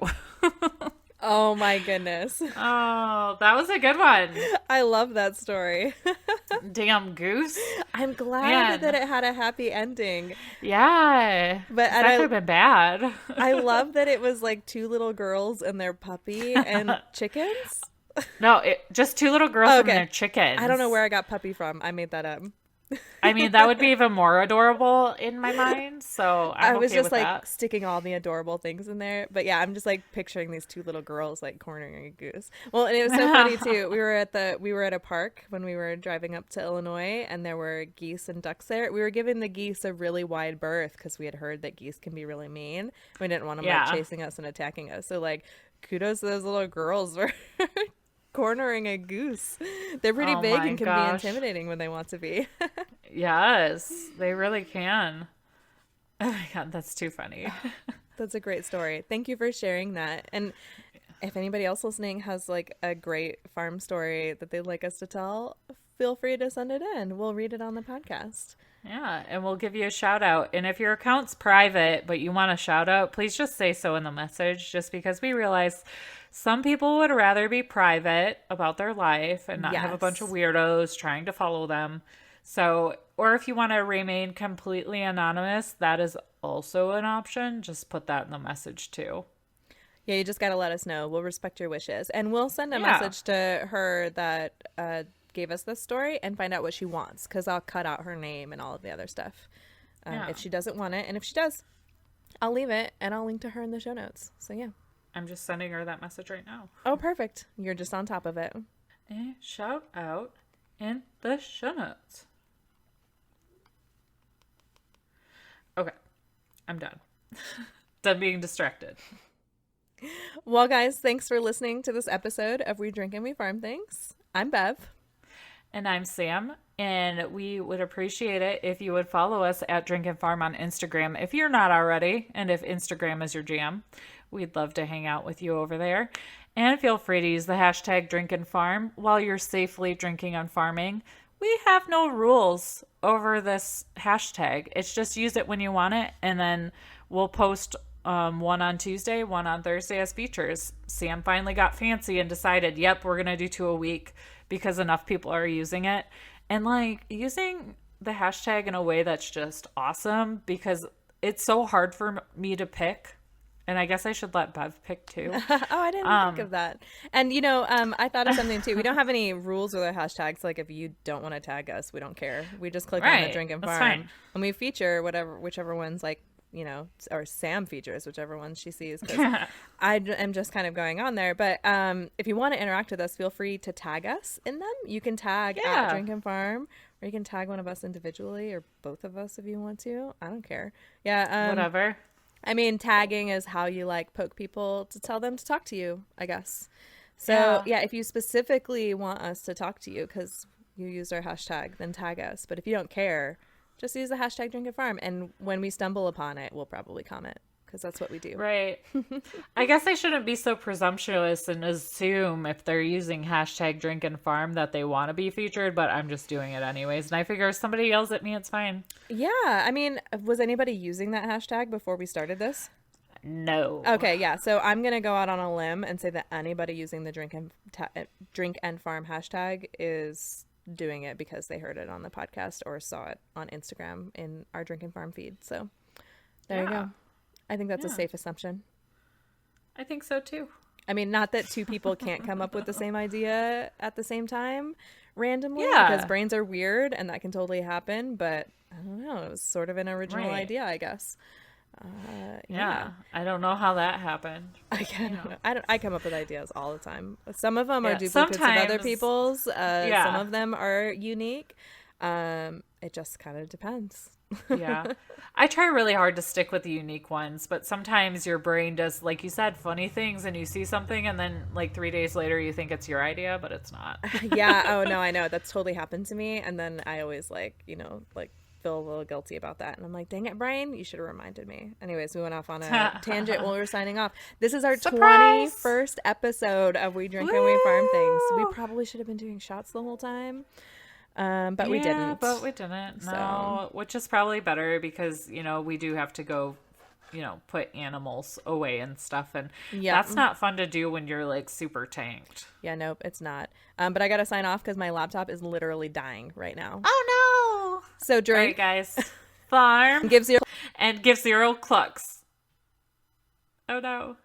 Oh my goodness. Oh, that was a good one. I love that story. Damn goose. I'm glad Man. that it had a happy ending. Yeah. But that could have been bad. I love that it was like two little girls and their puppy and chickens. No, just two little girls and their chickens. I don't know where I got puppy from. I made that up. I mean, that would be even more adorable in my mind. So I was okay just with like that. sticking all the adorable things in there. But yeah, I'm just like picturing these two little girls like cornering a goose. Well, and it was so funny too. We were at a park when we were driving up to Illinois, and there were geese and ducks there. We were giving the geese a really wide berth because we had heard that geese can be really mean. We didn't want them like chasing us and attacking us. So like, kudos to those little girls for cornering a goose. They're pretty big and can be intimidating when they want to be. Yes, they really can. Oh my God, that's too funny. That's a great story. Thank you for sharing that. And if anybody else listening has like a great farm story that they'd like us to tell, feel free to send it in. We'll read it on the podcast. Yeah, and we'll give you a shout out. And if your account's private, but you want a shout out, please just say so in the message, just because we realize some people would rather be private about their life and not have a bunch of weirdos trying to follow them. So, or if you want to remain completely anonymous, that is also an option. Just put that in the message too. Yeah, you just got to let us know. We'll respect your wishes. And we'll send a message to her that gave us this story and find out what she wants, because I'll cut out her name and all of the other stuff if she doesn't want it. And if she does, I'll leave it and I'll link to her in the show notes. So yeah. I'm just sending her that message right now. Oh, perfect. You're just on top of it. A shout out in the show notes. Okay, I'm done. Done being distracted. Well, guys, thanks for listening to this episode of We Drink and We Farm Things. I'm Bev. And I'm Sam. And we would appreciate it if you would follow us at Drink and Farm on Instagram if you're not already. And if Instagram is your jam, we'd love to hang out with you over there. And feel free to use the hashtag Drink and Farm while you're safely drinking and farming. We have no rules over this hashtag. It's just use it when you want it. And then we'll post one on Tuesday, one on Thursday as features. Sam finally got fancy and decided, yep, we're going to do 2 a week because enough people are using it. And like using the hashtag in a way that's just awesome, because it's so hard for me to pick. And I guess I should let Bev pick too. Oh, I didn't think of that. And, you know, I thought of something too. We don't have any rules with our hashtags. Like if you don't want to tag us, we don't care. We just click on the Drink and Farm. Fine. And we feature whichever one's like, you know, or Sam features whichever one she sees. Because I am just kind of going on there. But if you want to interact with us, feel free to tag us in them. You can tag at Drink and Farm, or you can tag one of us individually, or both of us if you want to. I don't care. Yeah. Whatever. I mean, tagging is how you like poke people to tell them to talk to you, I guess. So yeah, if you specifically want us to talk to you because you used our hashtag, then tag us. But if you don't care, just use the hashtag Drink and Farm. And when we stumble upon it, we'll probably comment, because that's what we do. Right. I guess I shouldn't be so presumptuous and assume if they're using hashtag Drink and Farm that they want to be featured, but I'm just doing it anyways. And I figure if somebody yells at me, it's fine. Yeah. I mean, was anybody using that hashtag before we started this? No. Okay, yeah. So I'm going to go out on a limb and say that anybody using the Drink and Farm hashtag is doing it because they heard it on the podcast or saw it on Instagram in our Drink and Farm feed. So there you go. I think that's a safe assumption. I think so too. I mean, not that two people can't come up with the same idea at the same time randomly, Yeah. because brains are weird and that can totally happen. But I don't know. It was sort of an original idea, I guess. Yeah. I don't know how that happened. I come up with ideas all the time. Some of them are duplicates of other people's. Some of them are unique. It just kind of depends. Yeah. I try really hard to stick with the unique ones, but sometimes your brain does, like you said, funny things, and you see something and then like 3 days later you think it's your idea, but it's not. Yeah. Oh no, I know. That's totally happened to me. And then I always like feel a little guilty about that. And I'm like, dang it, Brian, you should have reminded me. Anyways, we went off on a tangent while we were signing off. This is our Surprise! 21st episode of We Drink and We Farm Things. We probably should have been doing shots the whole time. But we didn't. But we didn't. So. No, which is probably better because, we do have to go, put animals away and stuff. And that's not fun to do when you're like super tanked. Yeah, nope, it's not. But I got to sign off because my laptop is literally dying right now. Oh, no. So drink. All right, guys. Farm. Give zero. And give 0 clucks. Oh, no.